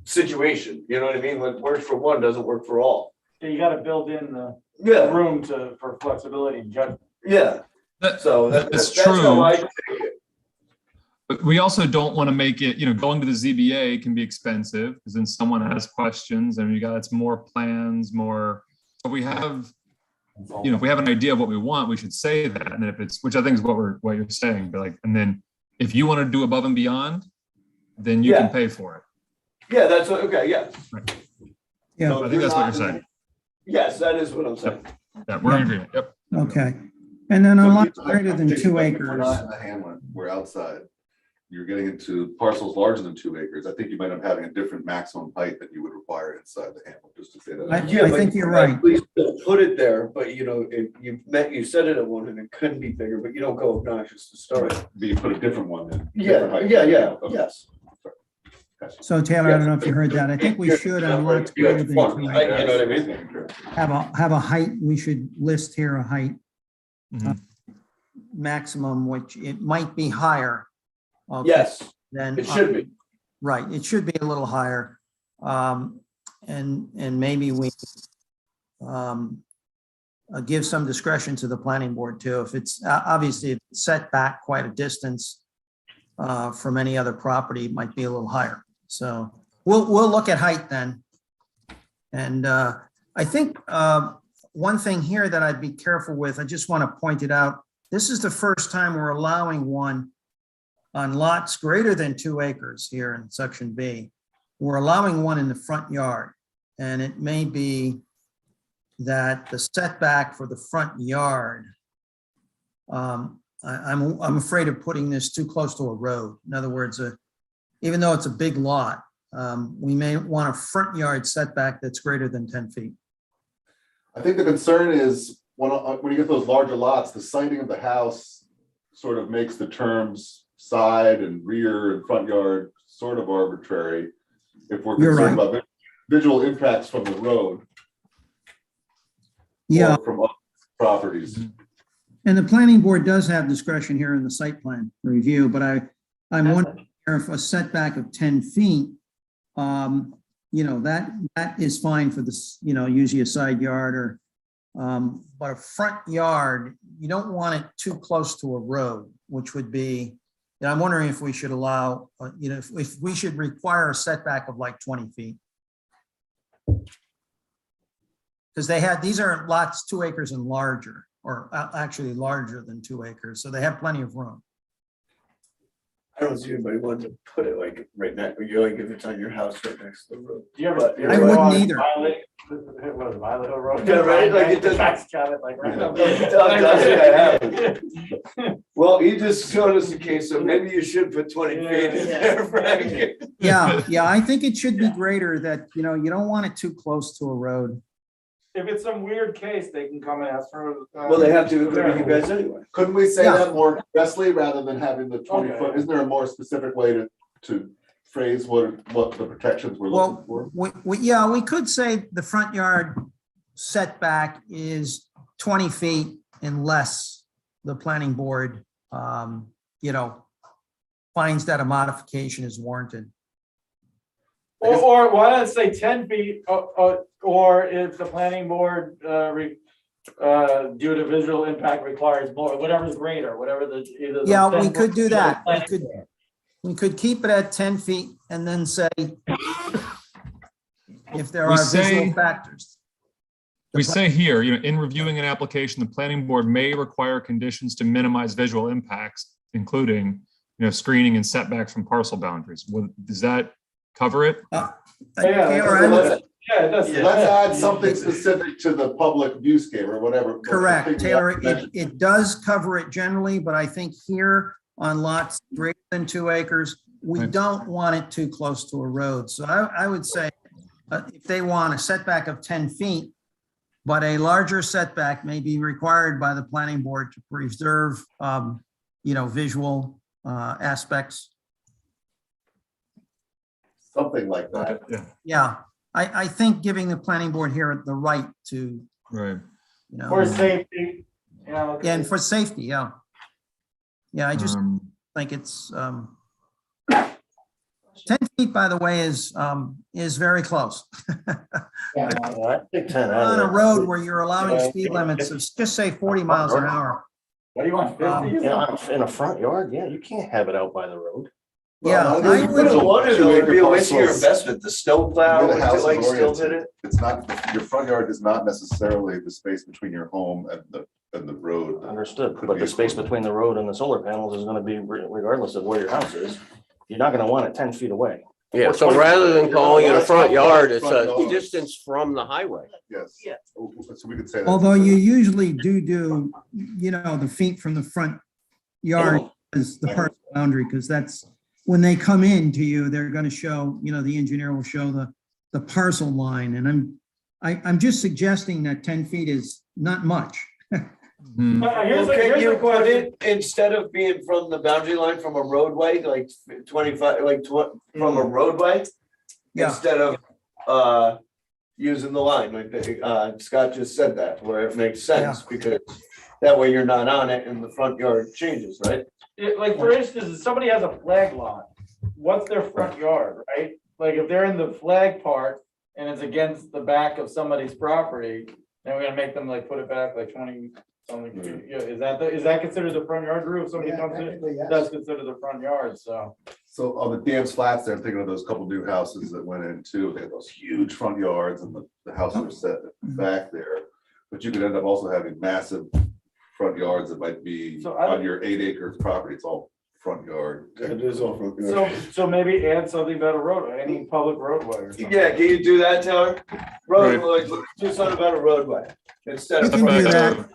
situation, you know what I mean? What works for one doesn't work for all. Yeah, you gotta build in the Yeah, room for flexibility and judgment. yeah. That- So That's how true. I take it. But we also don't want to make it, going to the ZBA can be expensive because then someone has questions and it's more plans, more. But we have, if we have an idea of what we want, we should say that. And if it's, which I think is what you're saying, but and then if you want to do above and beyond, then you can Yeah. pay for it. Yeah, that's okay, yeah. yeah, So I think that's what you're saying. Yes, that is what I'm saying. Yeah, we're in agreement. Yep. okay. And then a So lot you- greater than 2 We're acres. not in the Hamlet, we're outside. You're getting into parcels larger than 2 acres. I think you might end up having a different maximum height that you would require inside the Hamlet, just to say that. I think you're right. Please don't put it there, but if you said it at one and it couldn't be bigger, but you don't go obnoxious to start. But you put a different one in. Yeah, different height. yeah, Okay. yes. Gotcha. So Taylor, I don't know if you heard that. I think we should on lots You have greater than fun, 2 right? acres. You know what I mean? Have a height, we should list here a height Mhm. maximum, which it might be higher. okay, Yes, Than. it should be. Right, it should be a little higher. And maybe we give some discretion to the planning board too. If it's, obviously if it's set back quite a distance from any other property, it might be a little higher. So we'll look at height then. And I think one thing here that I'd be careful with, I just want to point it out. This is the first time we're allowing one on lots greater than 2 acres here in section B. We're allowing one in the front yard. And it may be that the setback for the front yard, I'm afraid of putting this too close to a road. In other words, even though it's a big lot, we may want a front yard setback that's greater than 10 feet. I think the concern is when you get those larger lots, the siting of the house sort of makes the terms side and rear and front yard sort of arbitrary. If we're You're concerned right. about visual impacts from the road. Yeah, Or from other properties. and the planning board does have discretion here in the site plan review, but I'm wondering if a setback of 10 feet, that is fine for this, usually a side yard or, but a front yard, you don't want it too close to a road, which would be, I'm wondering if we should allow, if we should require a setback of like 20 feet. Because these are lots 2 acres and larger, or actually larger than 2 acres, so they have plenty of room. I don't see anybody wanting to put it like right next, if it's on your house right next to the road. Do you ever? But- you ever I go wouldn't on either. Violet- What is it, Violet Hill Road? Yeah, right, like it doesn't- Tax count, like right up. It does. Well, you just showed us a case, so maybe you should put 20 feet in there, Frank. Yeah, I think it should be greater that, you don't want it too close to a road. If it's some weird case, they can come and ask for. Well, they have to agree with you guys anyway. Couldn't we say Yeah. that more expressly rather than having the 20 Okay. foot? Isn't there a more specific way to phrase what the protections we're looking for? We could say the front yard setback is 20 feet unless the planning board, finds that a modification is warranted. Or why not say 10 feet, or if the planning board, due to visual impact requires more, whatever's greater, whatever the. either the Yeah, we 10 could do foot or that. the planning We could keep it at 10 feet and then say if there We are say- visual factors. We say here, in reviewing an application, the planning board may require conditions to minimize visual impacts, including, screening and setbacks from parcel boundaries. Does that cover it? Yeah, Taylor, I would- Yeah, it does. Let's add something specific to the public viewscape or whatever. Correct, Taylor, it does cover it generally, but I think here on lots greater than 2 acres, we Right. don't want it too close to a road. So I would say if they want a setback of 10 feet, but a larger setback may be required by the planning board to preserve, visual aspects. Something like that. Yeah, Yeah, I think giving the planning board here the right to, right. For safety, and for safety, yeah. Yeah, I just think it's, 10 feet, by the way, is very close. I think 10. On a road where you're allowing speed limits of, just say 40 miles an hour. What do you want, 50? In a front yard, yeah, you can't have it out by the road. Yeah, Well, I you would- wouldn't want it, though. It'd be a waste of your Parcels. investment, the snow plow, The would house you is like still hit oriented. it? It's not, your front yard is not necessarily the space between your home and the road. Understood, Could but be the space equivalent. between the road and the solar panels is gonna be regardless of where your house is. You're not gonna want it 10 feet away. Yeah, so rather than calling it a front yard, it's a distance from the highway. Yes. Yeah. So we could say that. Although you usually do, the feet from the front yard is the parcel boundary, because that's, when they come in to you, they're gonna show, the engineer will show the parcel line, and I'm just suggesting that 10 feet is not much. Hmm. Here's Well, a can you put question. it, instead of being from the boundary line from a roadway, like 25, from a roadway? Yeah. Instead of, using the line, like, Scott just said that, where it makes sense, because that way you're not on it and the front yard changes, right? Like, for instance, if somebody has a flag lot, what's their front yard, right? Like, if they're in the flag part and it's against the back of somebody's property, then we're gonna make them like put it back like 20 something feet. Yeah, is that considered the front yard, Drew? If somebody comes in, that's considered the front yard, so. So on the Dan's Flats there, I'm thinking of those couple new houses that went in too. They had those huge front yards and the houses are set back there. But you could end up also having massive front yards that might be So I- on your 8 acres property. It's all front yard. It is all front yard. So maybe add something about a roadway, any public roadway or something. Yeah, can you do that, Taylor? Roadway, do something about a roadway instead You of. can do Back that. to-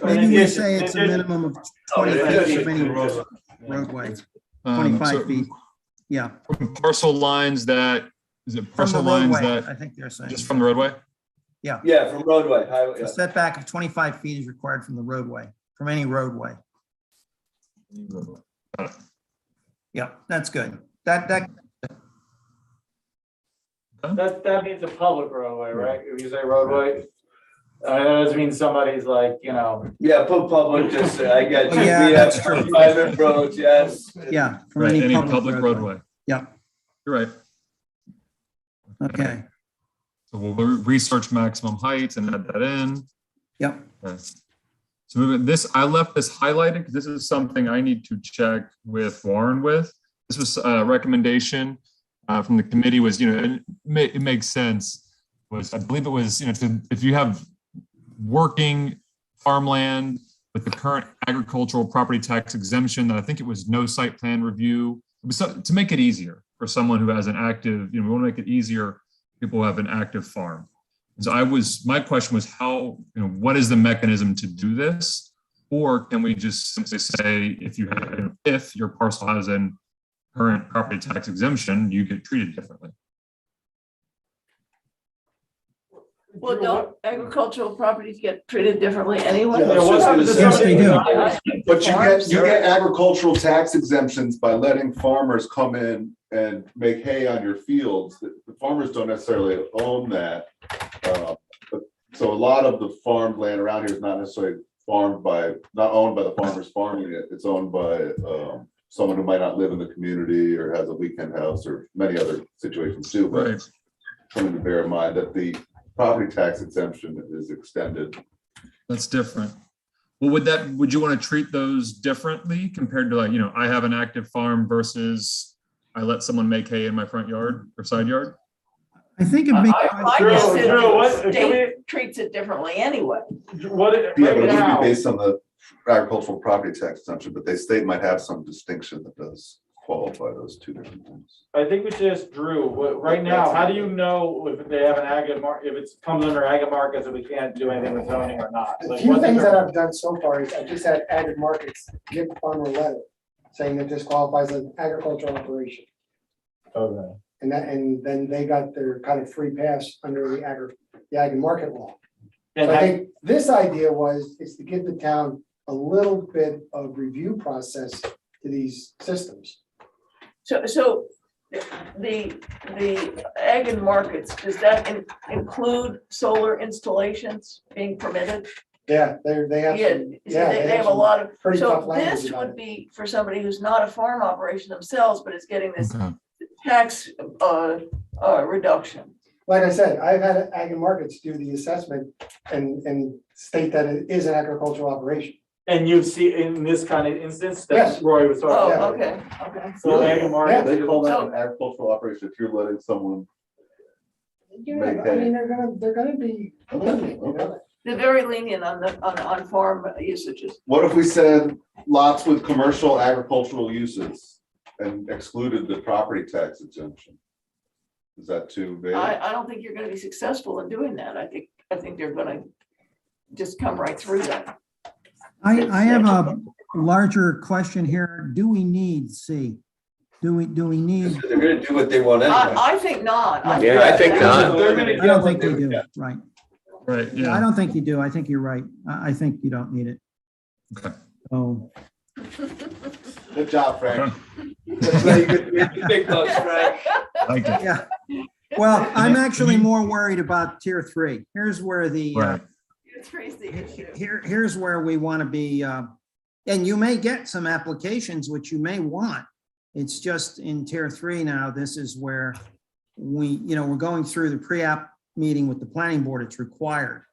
Maybe we say it's a minimum of 25 feet of any roadway. roadway, so 25 feet. Yeah. Parcel lines that, is it From the parcel lines roadway, that, I think they're saying. just from the roadway? Yeah, from roadway, highway, A setback of 25 feet is required from the roadway, from any roadway. Yeah, that's good. That, That means a public roadway, right? If you say roadway, that doesn't mean somebody's like, yeah, put public, just say, I get you. Yeah, We that's have true. private roads, yes. yeah, from Right, any public roadway. roadway. Yeah. You're right. Okay, So we'll research maximum heights and add that in. yep. Okay. So moving this, I left this highlighted because this is something I need to check with Warren with. This was a recommendation from the committee was, and it makes sense. Was, I believe it was, if you have working farmland with the current agricultural property tax exemption, that I think it was no site plan review. It was to make it easier for someone who has an active, we want to make it easier for people who have an active farm. So my question was how, what is the mechanism to do this? Or can we just simply say, if your parcel has an current property tax exemption, you get treated differently? Well, don't agricultural properties get treated differently anyway? Yeah, what happens if Yes, they do. But you get agricultural tax exemptions by letting farmers come in and make hay on your fields. The farmers don't necessarily own that. But so a lot of the farmed land around here is not necessarily not owned by the farmers farming it. It's owned by someone who might not live in the community or has a weekend house or many other situations too, but Right. something to bear in mind that the property tax exemption is extended. That's different. Well, would you want to treat those differently compared to like, I have an active farm versus I let someone make hay in my front yard or side yard? I think a big, I Drew, guess Drew, what- the can we- state treats it differently anyway. What, Yeah, but right it would now, be based on the agricultural property tax exemption, but the state might have some distinction that does qualify those two different things. I think we should ask Drew, right now, how do you know if they have an ag and if it comes under ag and markets and we can't do anything with zoning or not? The Like, few what's the things that difference? I've done so far is I just had ag markets give the farmer a letter saying that this qualifies as an agricultural operation. Okay. And then they got their kind of free pass under the ag and market law. And So I have- think this idea is to give the town a little bit of review process to these systems. So the ag and markets, does that include solar installations being permitted? Yeah, they have. Yeah, some- so they have a some lot of, pretty tough so language this about would it. be for somebody who's not a farm operation themselves, but is getting this Okay. tax reduction. Like I said, I've had ag and markets do the assessment and state that it is an agricultural operation. And you see in this kind of instance that Yes. Roy was talking Oh, about. okay, okay. So ag and market. They call that So- an agricultural operation if you're letting someone. Yeah, I mean, they're gonna be. They're very lenient on farm usages. What if we said lots with commercial agricultural uses and excluded the property tax exemption? Is that too vague? I don't think you're gonna be successful in doing that. I think they're gonna just come right through that. I have a larger question here. Do we need C? Do we need, They're gonna do what they want anyway. I think not. Yeah, I think not. They're gonna I get don't what think they we would do, get. right? Right, Yeah, I yeah. don't think you do. I think you're right. I think you don't need it. Okay. Oh, Good job, Frank. That's how you get the big bucks, Frank. Like it. yeah. Well, I'm actually more worried about tier 3. Here's where the, Right. Three's the issue. here's where we want to be, and you may get some applications which you may want. It's just in tier 3 now, this is where we're going through the pre-app meeting with the planning board, it's required.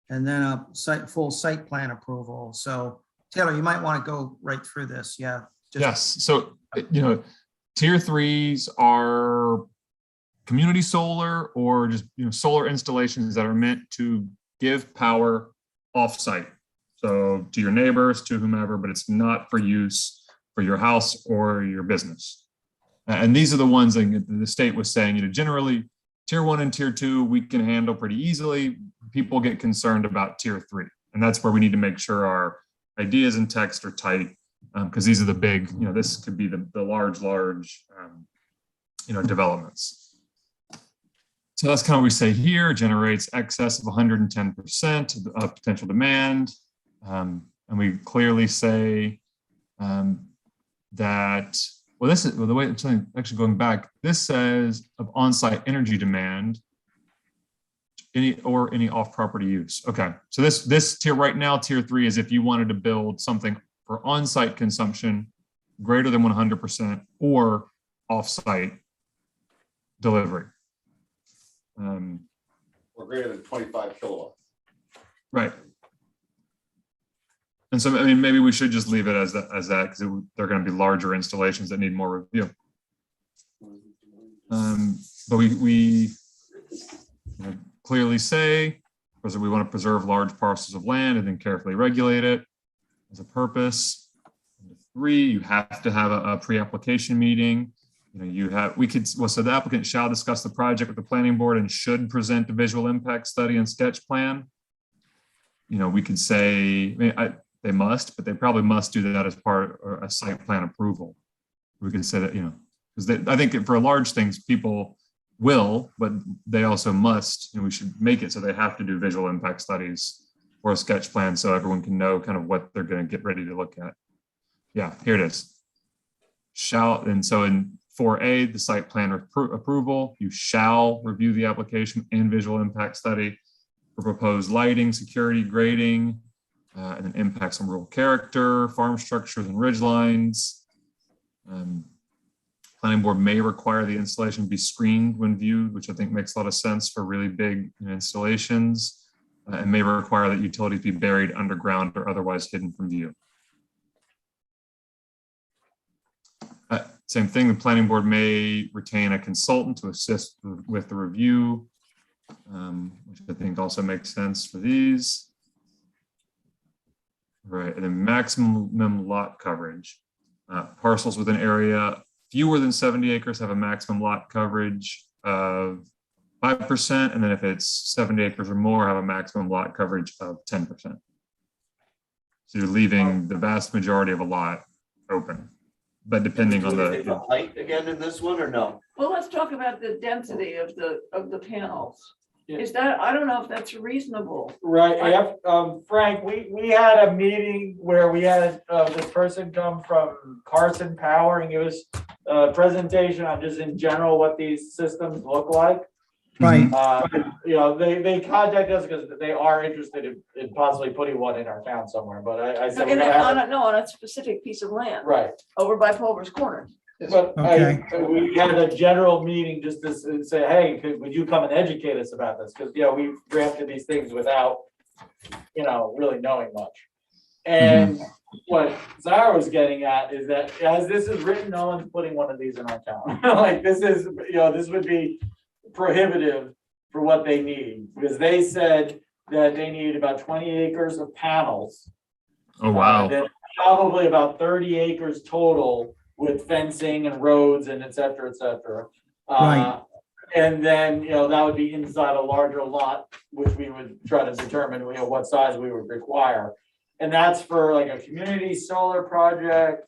And then a full site plan approval. So Taylor, you might want to go right through this, yeah. Yes, so, tier 3s are community solar or just, solar installations that are meant to give power off-site. So to your neighbors, to whomever, but it's not for use for your house or your business. And these are the ones that the state was saying, generally tier 1 and tier 2, we can handle pretty easily. People get concerned about tier 3. And that's where we need to make sure our ideas and text are tight. Because these are the big, this could be the large, developments. So that's kind of what we say here, generates excess of 110% of potential demand. And we clearly say that, the way it's actually going back, this says of on-site energy demand, any off-property use. Okay, so this tier right now, tier 3 is if you wanted to build something for on-site consumption greater than 100% or off-site delivery. Or greater than 25 kilowatts. Right. And so, maybe we should just leave it as that, because they're going to be larger installations that need more review. But we clearly say, because we want to preserve large parcels of land and then carefully regulate it as a purpose. 3, you have to have a pre-application meeting. So the applicant shall discuss the project with the planning board and should present a visual impact study and sketch plan. We could say, they must, but they probably must do that as part of a site plan approval. We could say that, because I think for large things, people will, but they also must, we should make it so they have to do visual impact studies or a sketch plan so everyone can know kind of what they're going to get ready to look at. Yeah, here it is. And so in 4A, the site plan approval, you shall review the application and visual impact study for proposed lighting, security, grading, and then impacts on rural character, farm structures and ridge lines. Planning board may require the installation be screened when viewed, which I think makes a lot of sense for really big installations, and may require that utilities be buried underground or otherwise hidden from view. Same thing, the planning board may retain a consultant to assist with the review, which I think also makes sense for these. Right, and then maximum lot coverage. Parcels with an area fewer than 70 acres have a maximum lot coverage of 5%, and then if it's 70 acres or more, have a maximum lot coverage of 10%. So you're leaving the vast majority of a lot open, but depending on the Height again in this one or no? Well, let's talk about the density of the panels. Yeah. Is that, I don't know if that's reasonable. Right, Frank, we had a meeting where we had this person come from Carson Power and give us a presentation on just in general what these systems look like. Right. You know, they contacted us because they are interested in possibly putting one in our town somewhere, but I said. we're gonna have it- On a specific piece of land. Right. Over by Pulver's Corner. But Okay. we had a general meeting just to say, hey, would you come and educate us about this? Because, you know, we've drafted these things without, you know, really knowing much. And what Zara was getting at is that as this is written, no one's putting one of these in our town. Like this is, you know, this would be prohibitive for what they need. Because they said that they need about 20 acres of panels. Oh, wow. Then probably about 30 acres total with fencing and roads and et cetera, et cetera. Right. And then, you know, that would be inside a larger lot, which we would try to determine, you know, what size we would require. And that's for like a community solar project,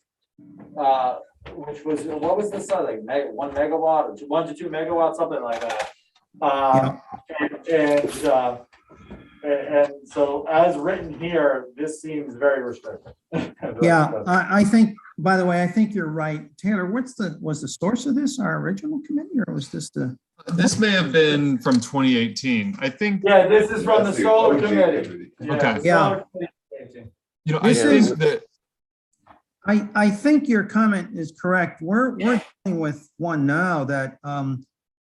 which was, what was the size, like 1 megawatt or 1 to 2 megawatts, something like that. And so as written here, this seems very restrictive. Yeah, I think, by the way, I think you're right. Taylor, was the source of this our original committee or was this the? This may have been from 2018. I think. Yeah, this is from the That's the solar OG committee. Okay. Yeah. You know, This I is- think that. I think your comment is correct. We're dealing with one now that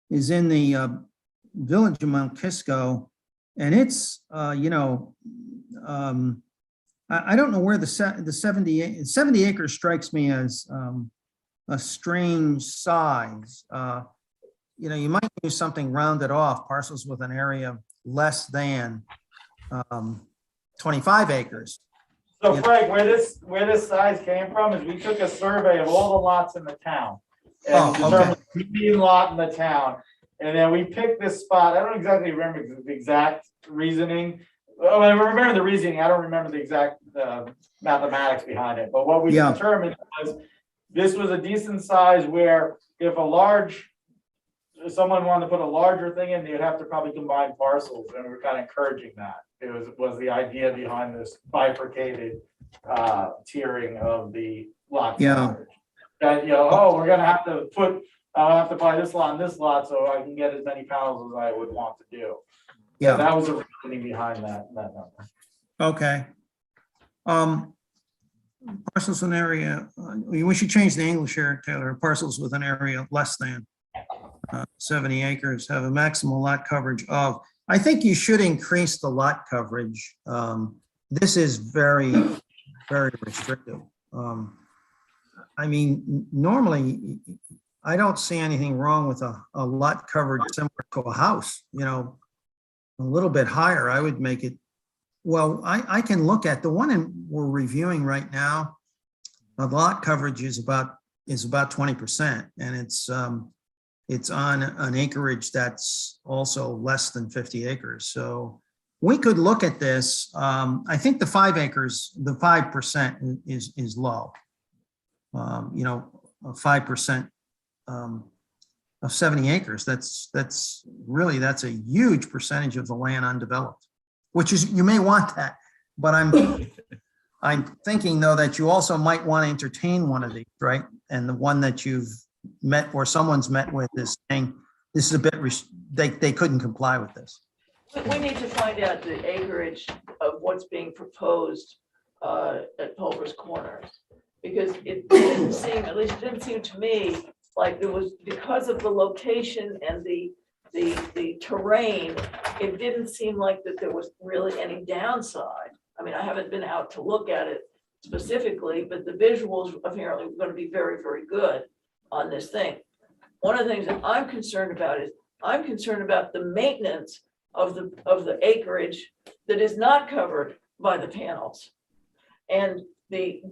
is in the village of Mount Kisco. And it's, you know, I don't know where the 70 acres strikes me as a strange size. You know, you might use something rounded off, parcels with an area less than 25 acres. So Frank, where this size came from is we took a survey of all the lots in the town. And determined the median lot in the town. And then we picked this spot. I don't exactly remember the exact reasoning. Oh, I remember the reasoning. I don't remember the exact mathematics behind it. But what we determined was this was a decent size where if someone wanted to put a larger thing in, they'd have to probably combine parcels. And we were kind of encouraging that. It was the idea behind this bifurcated tiering of the lot coverage. That, you know, oh, we're gonna have to I'll have to buy this lot and this lot so I can get as many panels as I would want to do. Yeah. So that was the reasoning behind that number. Okay. Parcels in area, we should change the English here, Taylor. Parcels with an area less than 70 acres have a maximal lot coverage of, I think you should increase the lot coverage. This is very, very restrictive. I mean, normally, I don't see anything wrong with a lot coverage similar to a house, you know, a little bit higher. I would make it, well, I can look at the one we're reviewing right now. The lot coverage is about 20%, and it's on an acreage that's also less than 50 acres. So we could look at this. I think the 5 acres, the 5% is low. You know, 5% of 70 acres. That's a huge percentage of the land undeveloped, which is, you may want that, but I'm thinking though that you also might want to entertain one of these, right? And the one that you've met or someone's met with is saying, this is a bit, they couldn't comply with this. We need to find out the acreage of what's being proposed at Pulver's Corners. Because it didn't seem, at least it didn't seem to me, like it was because of the location and the terrain, it didn't seem like that there was really any downside. I mean, I haven't been out to look at it specifically, but the visuals apparently were gonna be very, very good on this thing. One of the things that I'm concerned about is, I'm concerned about the maintenance of the acreage that is not covered by the panels. And the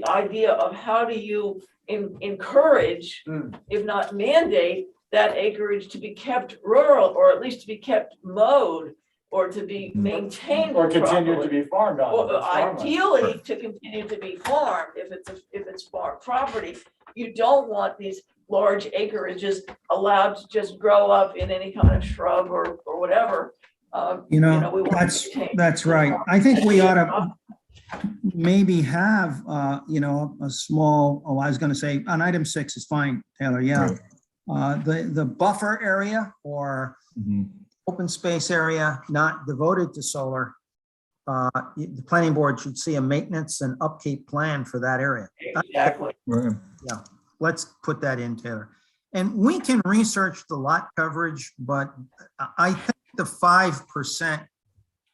idea of how do you encourage, if not mandate, that acreage to be kept rural, or at least to be kept mowed, or to be maintained Or continue to properly. be farmed on. Or if it's farmland. ideally, to continue to be farmed, if it's farm property. You don't want these large acreages allowed to just grow up in any kind of shrub or whatever. You we know, want to maintain- that's right. I think we ought to maybe have, a small, I was gonna say, on item 6 is fine, Taylor, yeah. The buffer area or Mhm. open space area not devoted to solar, the planning board should see a maintenance and upkeep plan for that area. Exactly. Right. Let's put that in, Taylor. And we can research the lot coverage, but I think the 5%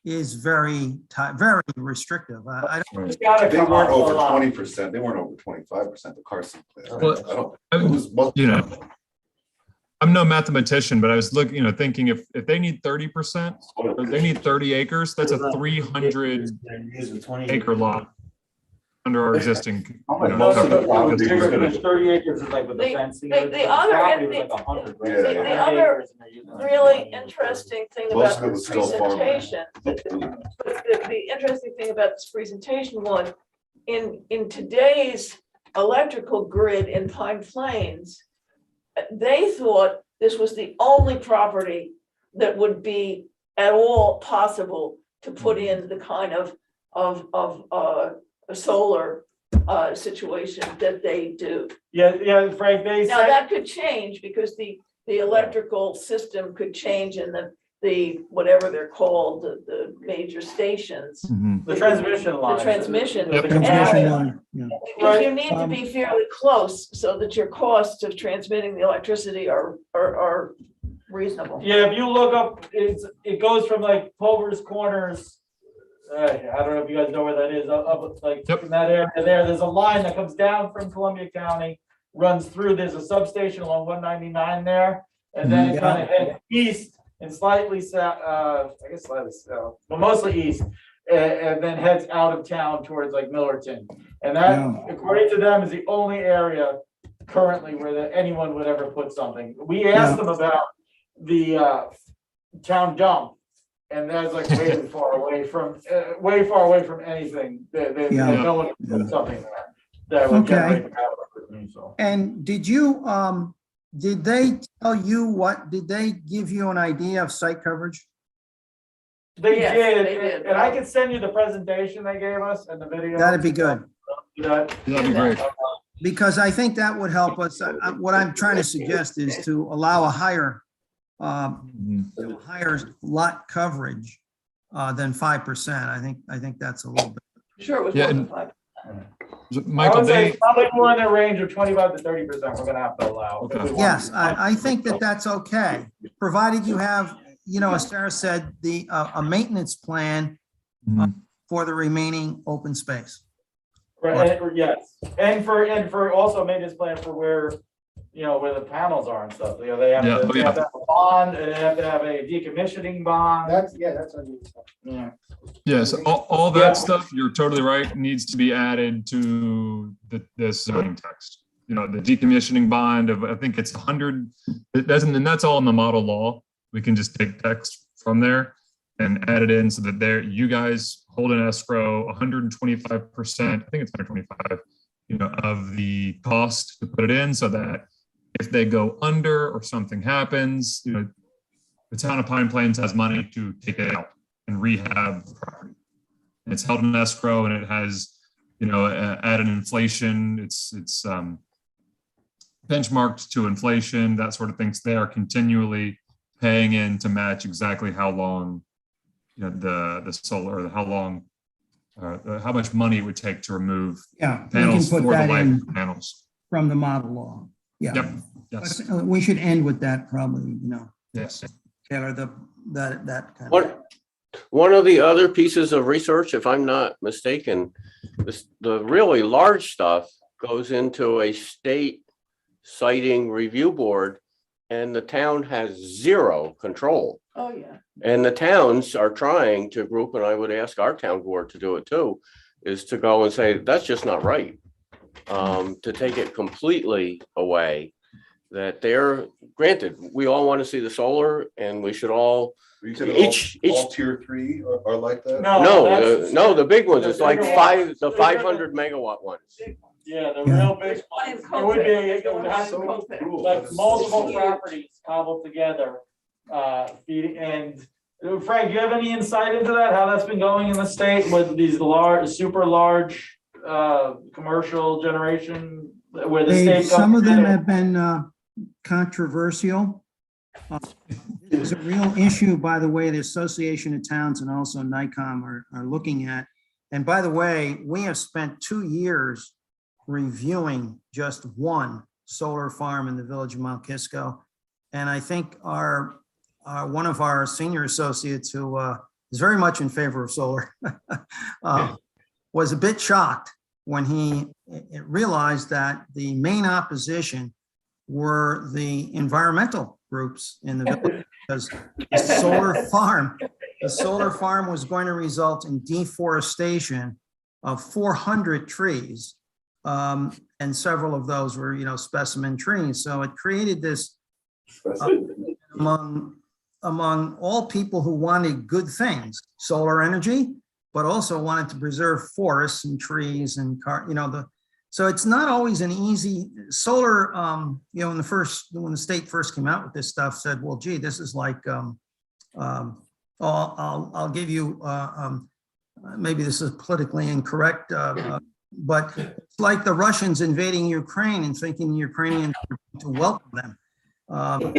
is very restrictive. I don't, It's gotta They come weren't up a over lot. 20%, they weren't over 25%, the Carson plan. Well, I don't, I'm- it was most- you know, I'm no mathematician, but I was looking, thinking if they need 30%, or they need 30 acres, that's a 300 acre lot under our existing. Most of the Probably property, was gonna- there's 30 acres is like with the The- fencing. the other- property was like 100, right? Yeah. The other really interesting thing Most about of it this was still farmland. presentation, the interesting thing about this presentation was, in today's electrical grid in Pine Plains, they thought this was the only property that would be at all possible to put in the kind of a solar situation that they do. Yeah, Frank, they Now, said, that could change because the electrical system could change in the whatever they're called, the major stations. Mhm. the transmission line. The transmission. Yep. The transmission control. line, yeah. Because you need to be fairly close so that your costs of transmitting the electricity are reasonable. Yeah, if you look up, it goes from like Pulver's Corners. I don't know if you guys know where that is, up like Yep. in that area there, there's a line that comes down from Columbia County, runs through, there's a substation along 199 there, and then it Mhm. kind of heads east and slightly south, I guess slightly south, but mostly east, and then heads out of town towards like Millerton. And that, Yeah. according to them, is the only area currently where anyone would ever put something. We asked them about the town dump. And that's like way far away from anything, that Yeah. no one can put something there that would Okay. generate the power for me, so. And did they tell you did they give you an idea of site coverage? They Yes, did, they did. and I can send you the presentation they gave us and the video. That'd be good, That- That'd be great. because I think that would help us. What I'm trying to suggest is to allow a higher lot coverage than 5%. I think that's a little bit. Sure, it was Yeah, more than and- 5. I Michael, would say they, it's probably more in the range of 25 to 30% we're gonna have to allow. if we Okay. want. Yes, I think that's okay, provided you have, as Sarah said, a maintenance plan Mhm. for the remaining open space. Yes, and for also maintenance plan for where, where the panels are and stuff, they have Yeah, to, oh, they have to have a bond, and they have to have a decommissioning bond. That's on you. Yeah. yes, all Yeah. that stuff, you're totally right, needs to be added to this zoning text. The decommissioning bond of, I think it's 100, it doesn't, and that's all in the model law. We can just take text from there and add it in so that you guys hold an escrow 125%, I think it's 125, of the cost to put it in, so that if they go under or something happens, the town of Pine Plains has money to take it out and rehab the property. And it's held in escrow, and it has, added inflation. It's benchmarked to inflation, that sort of things. They are continually paying in to match exactly how long, the solar, or how long how much money it would take to remove Yeah, we can panels put for the that life in of the panels. from the model law. Yeah. Yep, yes, But, we should end with that probably, yes. Taylor, that kind of. One of the other pieces of research, if I'm not mistaken, the really large stuff goes into a state siting review board, and the town has zero control. Oh, yeah. And the towns are trying to group, and I would ask our town board to do it too, is to go and say, that's just not right. To take it completely away, that they're, granted, we all want to see the solar, and we should all, You said each- all tier 3 are like that? no, the big ones, the it's like bigger the 500 megawatt ones. Yeah, the Yeah. real big ones. It would be, it would have to be like multiple properties cobbled together, feeding, and Frank, you have any insight into that, how that's been going in the state with these super large, commercial generation where the state. Some of them have been controversial. It's a real issue, by the way, the Association of Towns and also NICOM are looking at. And by the way, we have spent 2 years reviewing just one solar farm in the village of Mount Kisco. And I think one of our senior associates who is very much in favor of solar was a bit shocked when he realized that the main opposition were the environmental groups in the village, because the solar farm was going to result in deforestation of 400 trees. And several of those were, specimen trees. So it created this among all people who wanted good things, solar energy, but also wanted to preserve forests and trees and so it's not always an easy solar, when the state first came out with this stuff, said, well, gee, this is like, I'll give you, maybe this is politically incorrect, but it's like the Russians invading Ukraine and thinking the Ukrainians were to welcome them. When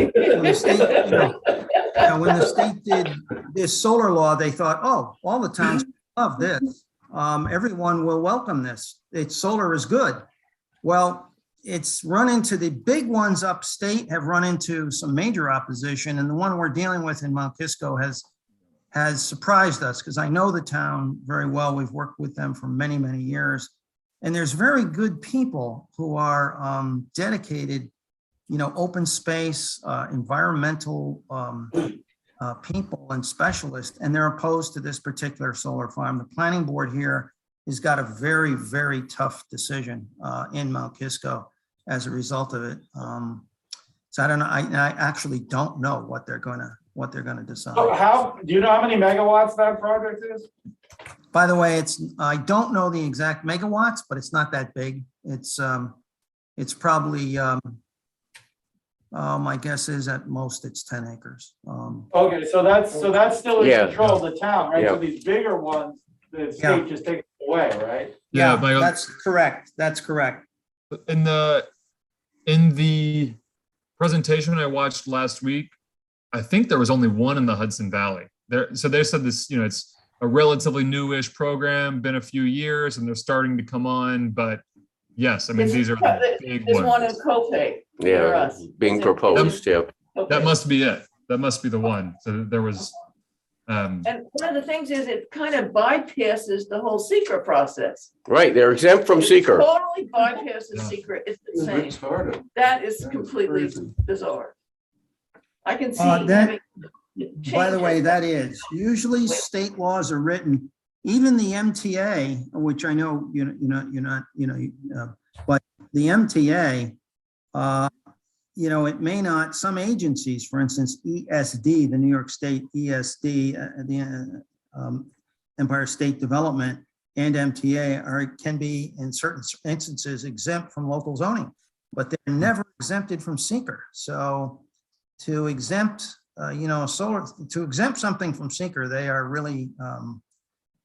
the state did this solar law, they thought, oh, all the towns love this. Everyone will welcome this. Solar is good. Well, it's run into the big ones upstate have run into some major opposition, and the one we're dealing with in Mount Kisco has surprised us, because I know the town very well. We've worked with them for many, many years, and there's very good people who are dedicated, open space, environmental people and specialists, and they're opposed to this particular solar farm. The planning board here has got a very, very tough decision in Mount Kisco as a result of it. So I don't know. I actually don't know what they're gonna decide. So do you know how many megawatts that project is? By the way, I don't know the exact megawatts, but it's not that big. It's probably my guess is at most it's 10 acres. Okay, so that's still in Yeah. control of the town, right? Yeah. So these bigger ones, the state just takes away, right? Yeah, That's correct. That's correct. in the presentation I watched last week, I think there was only one in the Hudson Valley. So they said this, it's a relatively newish program, been a few years, and they're starting to come on. But yes, I mean, these are the big There's one in ones. Copay. near Yeah, us. being Is it- proposed, yeah. That must be it. That must be the one. So there was, And one of the things is it kind of bypasses the whole secret process. Right, they're exempt from It seeker. Totally bypasses Yeah. secret. It's It's the Rick same. started. That is completely bizarre. I can see. That- having By the way, changes. that is, usually state laws are written, even the MTA, which I know you're not, but the MTA, it may not, some agencies, for instance, ESD, the New York State ESD, the Empire State Development, and MTA can be in certain instances exempt from local zoning, but they're never exempted from seeker. So to exempt to exempt something from seeker, they are really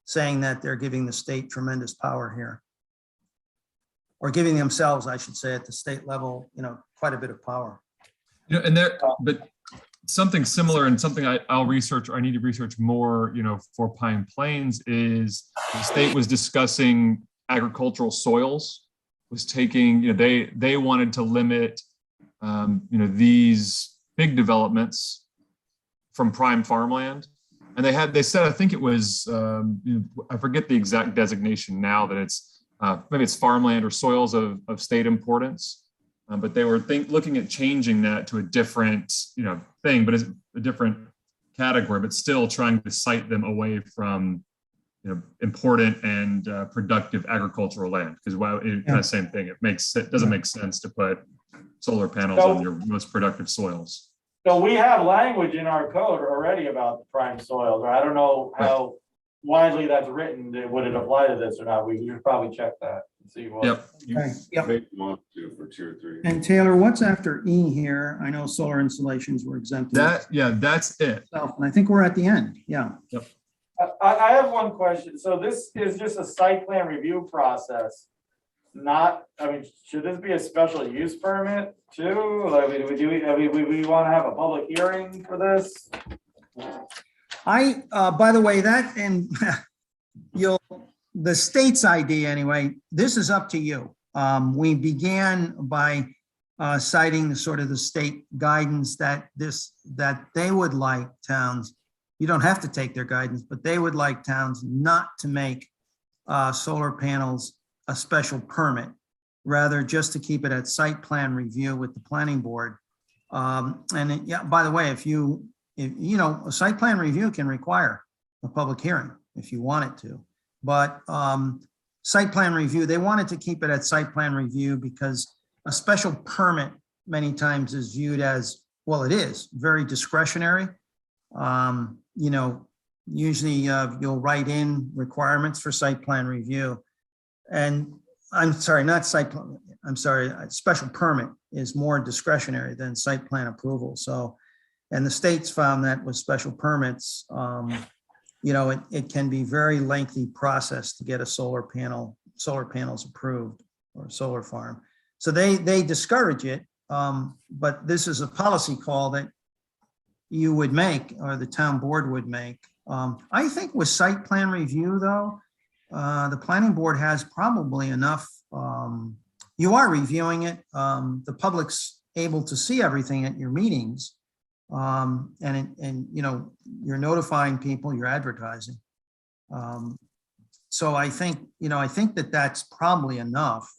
saying that they're giving the state tremendous power here. Or giving themselves, I should say, at the state level, quite a bit of power. and there, but something similar and something I'll research, or I need to research more, for Pine Plains is the state was discussing agricultural soils, was taking, they wanted to limit, these big developments from prime farmland. And they said, I think it was, I forget the exact designation now, that it's, maybe it's farmland or soils of state importance. But they were looking at changing that to a different, thing, but it's a different category, but still trying to cite them away from, important and productive agricultural land. Because kind of same thing. It doesn't make sense to put solar panels on your most productive soils. So we have language in our code already about prime soils, or I don't know how widely that's written. Would it apply to this or not? We should probably check that and see what. Yep. Okay, yep. Make one, two for tier 3. And Taylor, what's after E here? I know solar installations were exempted. That's it. And I think we're at the end, yeah. I have one question. So this is just a site plan review process. Should this be a special use permit too? We want to have a public hearing for this? By the way, that, and the state's idea anyway, this is up to you. We began by citing the state guidance that they would like towns, you don't have to take their guidance, but they would like towns not to make solar panels a special permit, rather just to keep it at site plan review with the planning board. By the way, if a site plan review can require a public hearing if you want it to, but site plan review, they wanted to keep it at site plan review because a special permit many times is viewed as, well, it is very discretionary. Usually you'll write in requirements for site plan review. And I'm sorry, not site plan, I'm sorry, special permit is more discretionary than site plan approval. So, and the states found that with special permits, it can be very lengthy process to get a solar panels approved or a solar farm. So they discourage it, but this is a policy call that you would make, or the town board would make. I think with site plan review though, the planning board has probably enough, you are reviewing it, the public's able to see everything at your meetings. You're notifying people, you're advertising. So I think that that's probably enough.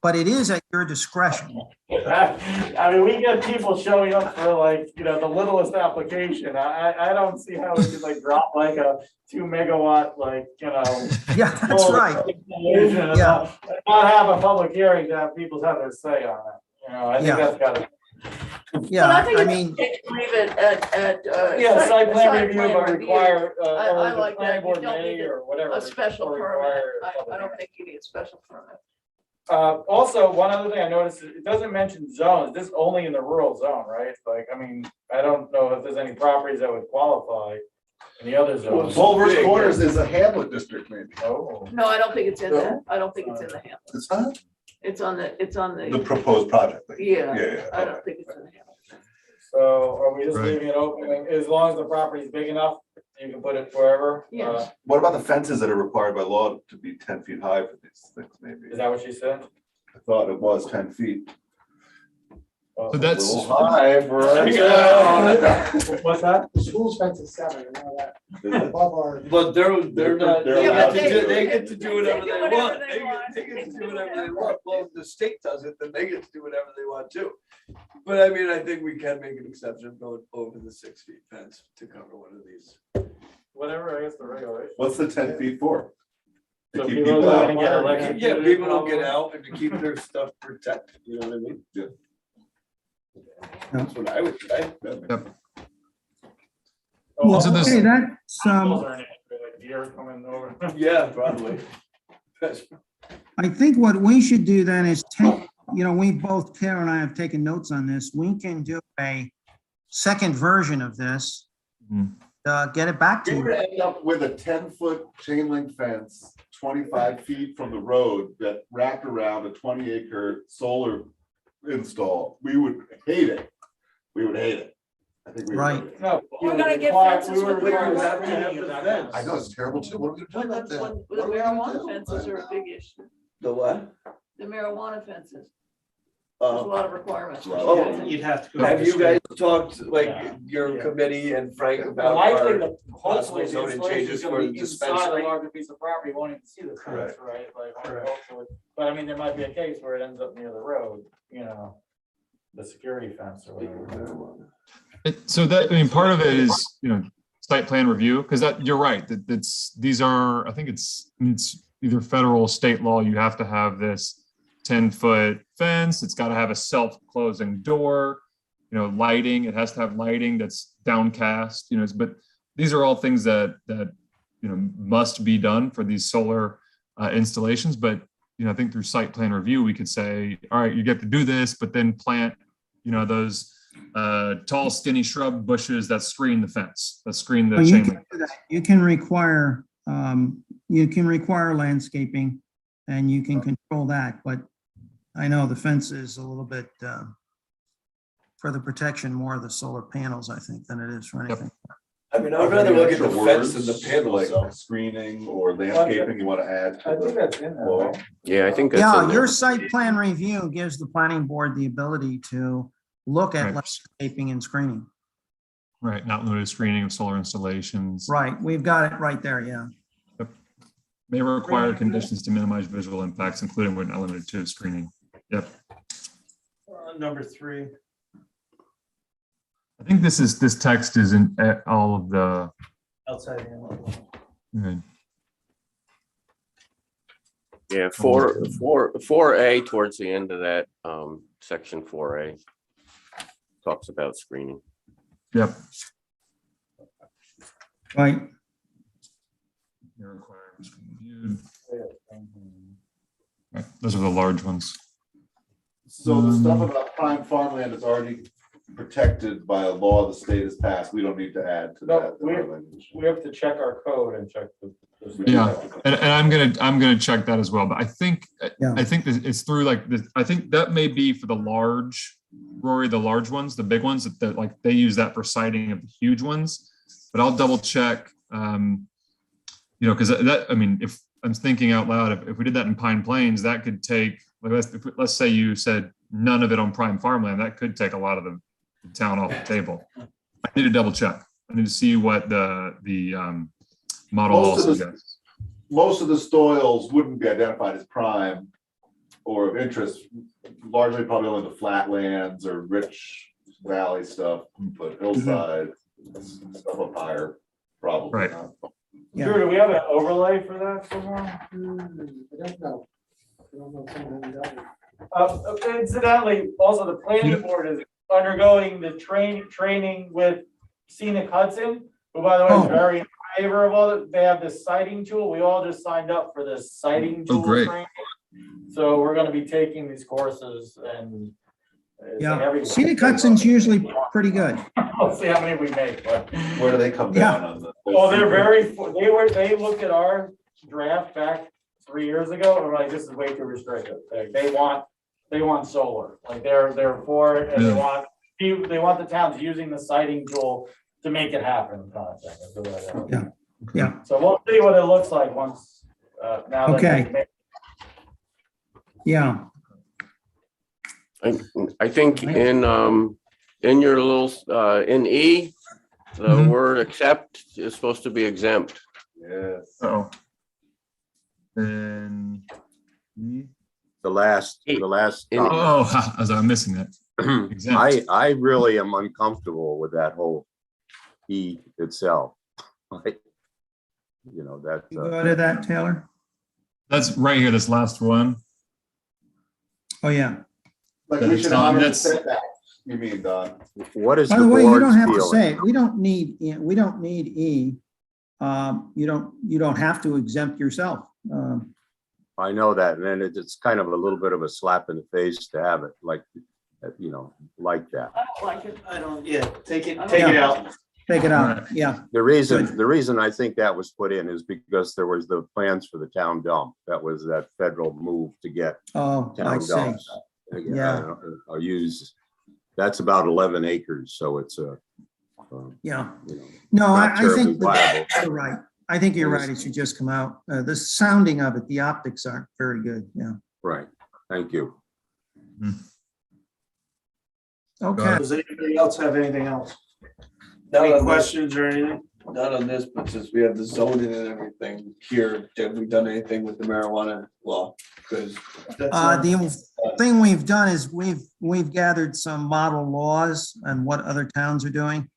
But it is at your discretion. We get people showing up for the littlest application. I don't see how we could drop a 2 megawatt, Yeah, that's right. Yeah. Not have a public hearing to have people have their say on it. I think that's gotta. Yeah, But I think I it's mean, okay to leave it at. Site plan review, but require, I or the like that. planning board You don't may need or whatever. A special or permit. require I public don't think you need a special permit. Also, one other thing I noticed, it doesn't mention zones. This is only in the rural zone, right? I don't know if there's any properties that would qualify in the other zones. Culver's Corners is a Hamlet district, maybe. Oh. No, I don't think it's in that. I don't think it's in the Hamlet. It's not It's on the the, proposed project. yeah, Yeah. I don't think it's in the Hamlet. So are we just Right. leaving it open? As long as the property is big enough, you can put it wherever? Yes. What about the fences that are required by law to be 10 feet high for these things, maybe? Is that what she said? I thought it was 10 feet. So that's, A little high for What's that? The school's fence is 7, I know that, above our. But they're not, They're allowed to do- they get to do whatever They do they whatever want. they want. They get to do whatever they want. Well, if the state does it, then they get to do whatever they want too. But I think we can make an exception going over the 6 feet fence to cover one of these. Whatever, I guess the regulation. What's the 10 feet for? To So keep people people that out. get electrocuted. Yeah, people don't get out and to keep their stuff protected, you know what I mean? Yeah. That's what I would say. well, So this- okay, that's, Deer coming over. Yeah, probably. I think what we should do then is take, we both, Tara and I have taken notes on this. We can do a second version of this. Mhm. Get it back to We you. would end up with a 10-foot chain link fence, 25 feet from the road that wrapped around a 20-acre solar install. We would hate it. we would hate it. I think we would. Right. hate it. No. We're gonna get required- fences we were with required marijuana. to have the fence. I know, it's terrible too. What are we gonna do about that? The What are we gonna marijuana do? fences are a big issue. The what? The marijuana fences, there's a Uh, lot of requirements. Oh, You'd have to go. have you guys talked, Yeah. like, your Yeah. committee and Frank And about likely our, the, hopefully possible the zoning installation changes is gonna for be the inside a dispensary? larger piece of property, you won't even see the fence, Correct. right? Like, Correct. hopefully, but I mean, there might be a case where it ends up near the road, you know, the security fence or whatever. So that, I mean, part of it is, site plan review, because you're right, these are, I think it's either federal or state law, you have to have this 10-foot fence, it's got to have a self-closing door, lighting, it has to have lighting that's downcast, but these are all things that must be done for these solar installations. But, I think through site plan review, we could say, all right, you get to do this, but then plant, those tall skinny shrub bushes that screen the fence, that screen the Well, you chain can link. do that. You can require landscaping and you can control that, but I know the fence is a little bit for the protection more of the solar panels, I think, than it is for anything. I mean, I'd rather look at the Extra fence than the words, panel like itself. screening or landscaping you want to add I to think the that's in there, law. right? Yeah, I think that's Yeah, in there. your site plan review gives the planning board the ability to look at Right. landscaping and screening. Right, not limited screening of solar installations. Right, we've got it right there, yeah. May require conditions to minimize visual impacts, including but not limited to screening. Yep. Number 3. I think this text is in all of the, Outside. Yeah, 4A towards the end of that, section 4A. Talks about screening. yep. Right, May require reviewed. Right, those are the large ones. So the stuff about prime farmland is already protected by a law the state has passed. We don't need to add to No, that. in our language. We have to check our code and check the. Yeah, and I'm gonna check that as well, but I think Yeah. that it's through like this, I think that may be for the large, Rory, the large ones, the big ones, that like they use that for siting of the huge ones. But I'll double check, because that, I mean, if I'm thinking out loud, if we did that in Pine Plains, that could take, like, let's say you said none of it on prime farmland, that could take a lot of the town off the table. I need to double check. I need to see what the model Most also of the- does. Most of the soils wouldn't be identified as prime or of interest, largely probably only the flatlands or rich valley stuff, but hillside, stuff up higher, probably Right. not. Yeah. Drew, do we have an overlay for that somewhere? I don't know. I don't know if someone does. Incidentally, also the planning Yeah. board is undergoing the training with Scenic Hudson, who by the way is Oh. very in favor of all that. They have this sighting tool. We all just signed up for this sighting Oh, tool great. training. So we're gonna be taking these courses and. yeah. Scenic Hudson's usually pretty good. We'll see how many we make, but. Where do they come Yeah. down on the? Oh, they looked at our draft back 3 years ago, and we're like, this is way too restrictive. Like, they want solar, like they're for it, and they want the towns using the sighting tool to make it happen, kind of thing. Is the way they're- Yeah. Yeah. So we'll see what it looks like once, now that. Okay. they make- Yeah, I think in your little, in E, the Mhm. word accept is supposed to be exempt. Yes. Oh. And. The last. Oh, I'm missing that. Exempt. I really am uncomfortable with that whole E itself. Like, that. you go to that, Taylor? That's right here, this last one. Oh, yeah. Like we should honor the That's- setback, you mean, Don? What is By the the way, you don't board's have to feeling? say it. We don't need E. You don't have to exempt yourself. I know that, and then it's kind of a little bit of a slap in the face to have it like that. I don't like it. I don't, yeah, take it Yeah. out. Take it out, Right. yeah. The reason I think that was put in is because there was the plans for the town dump. That was that federal move to get Oh, I town see. dumps. Yeah. Or use That's about 11 acres, so it's a, Yeah. you know, No, not I terribly think viable. you're right. I think you're right. It should just come out. The sounding of it, the optics aren't very good. Yeah. Right, thank you. Okay. Does anybody else have anything else? Not Any on this, questions or anything? not on this, but since we have the zoning and everything here, have we done anything with the marijuana law? Because The thing we've done is we've gathered some model laws and what other towns are doing.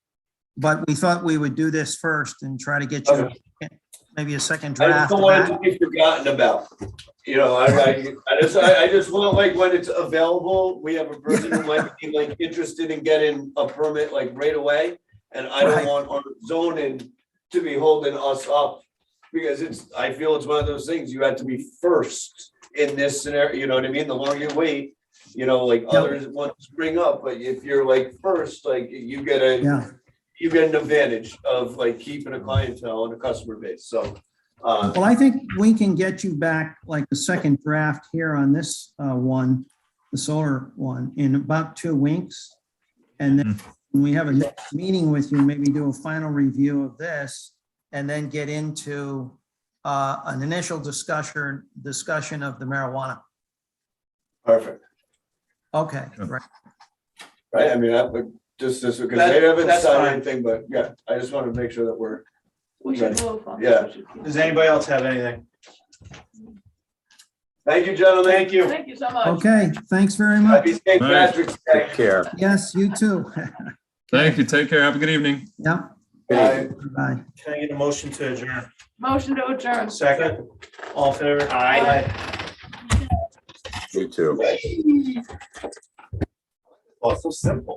But we thought we would do this first and try to get you maybe a second I just draft. don't of want it that. to be forgotten about. You know, I just want, like, when it's available, we have a person who might be like interested in getting a permit like right away. And I don't Right. want our zoning to be holding us up, because I feel it's one of those things, you have to be first in this scenario, you know what I mean? The longer you wait, you know, like others want to spring up, but if you're like first, like you get Yeah. an advantage of like keeping a clientele and a customer base, so. Well, I think we can get you back like the second draft here on this one, the solar one, in about 2 weeks. And then when we have a next meeting with you, maybe do a final review of this and then get into an initial discussion of the marijuana. Perfect. Okay, right. Right, I mean, that would just because That- they haven't that's signed fine. anything, but yeah, I just want to make sure that we're. We should move on. Yeah. Does anybody else have anything? Thank you, gentlemen. Thank you. Thank you so much. Okay, thanks very much. Happy St. All right. Patrick's Day. Take care. Yes, you too. Thank you. Take care. Have a good evening. Yep, Bye. bye. Can I get a motion to adjourn? Motion to adjourn. Second, all in favor? Aye. Me too. Oh, it's so simple.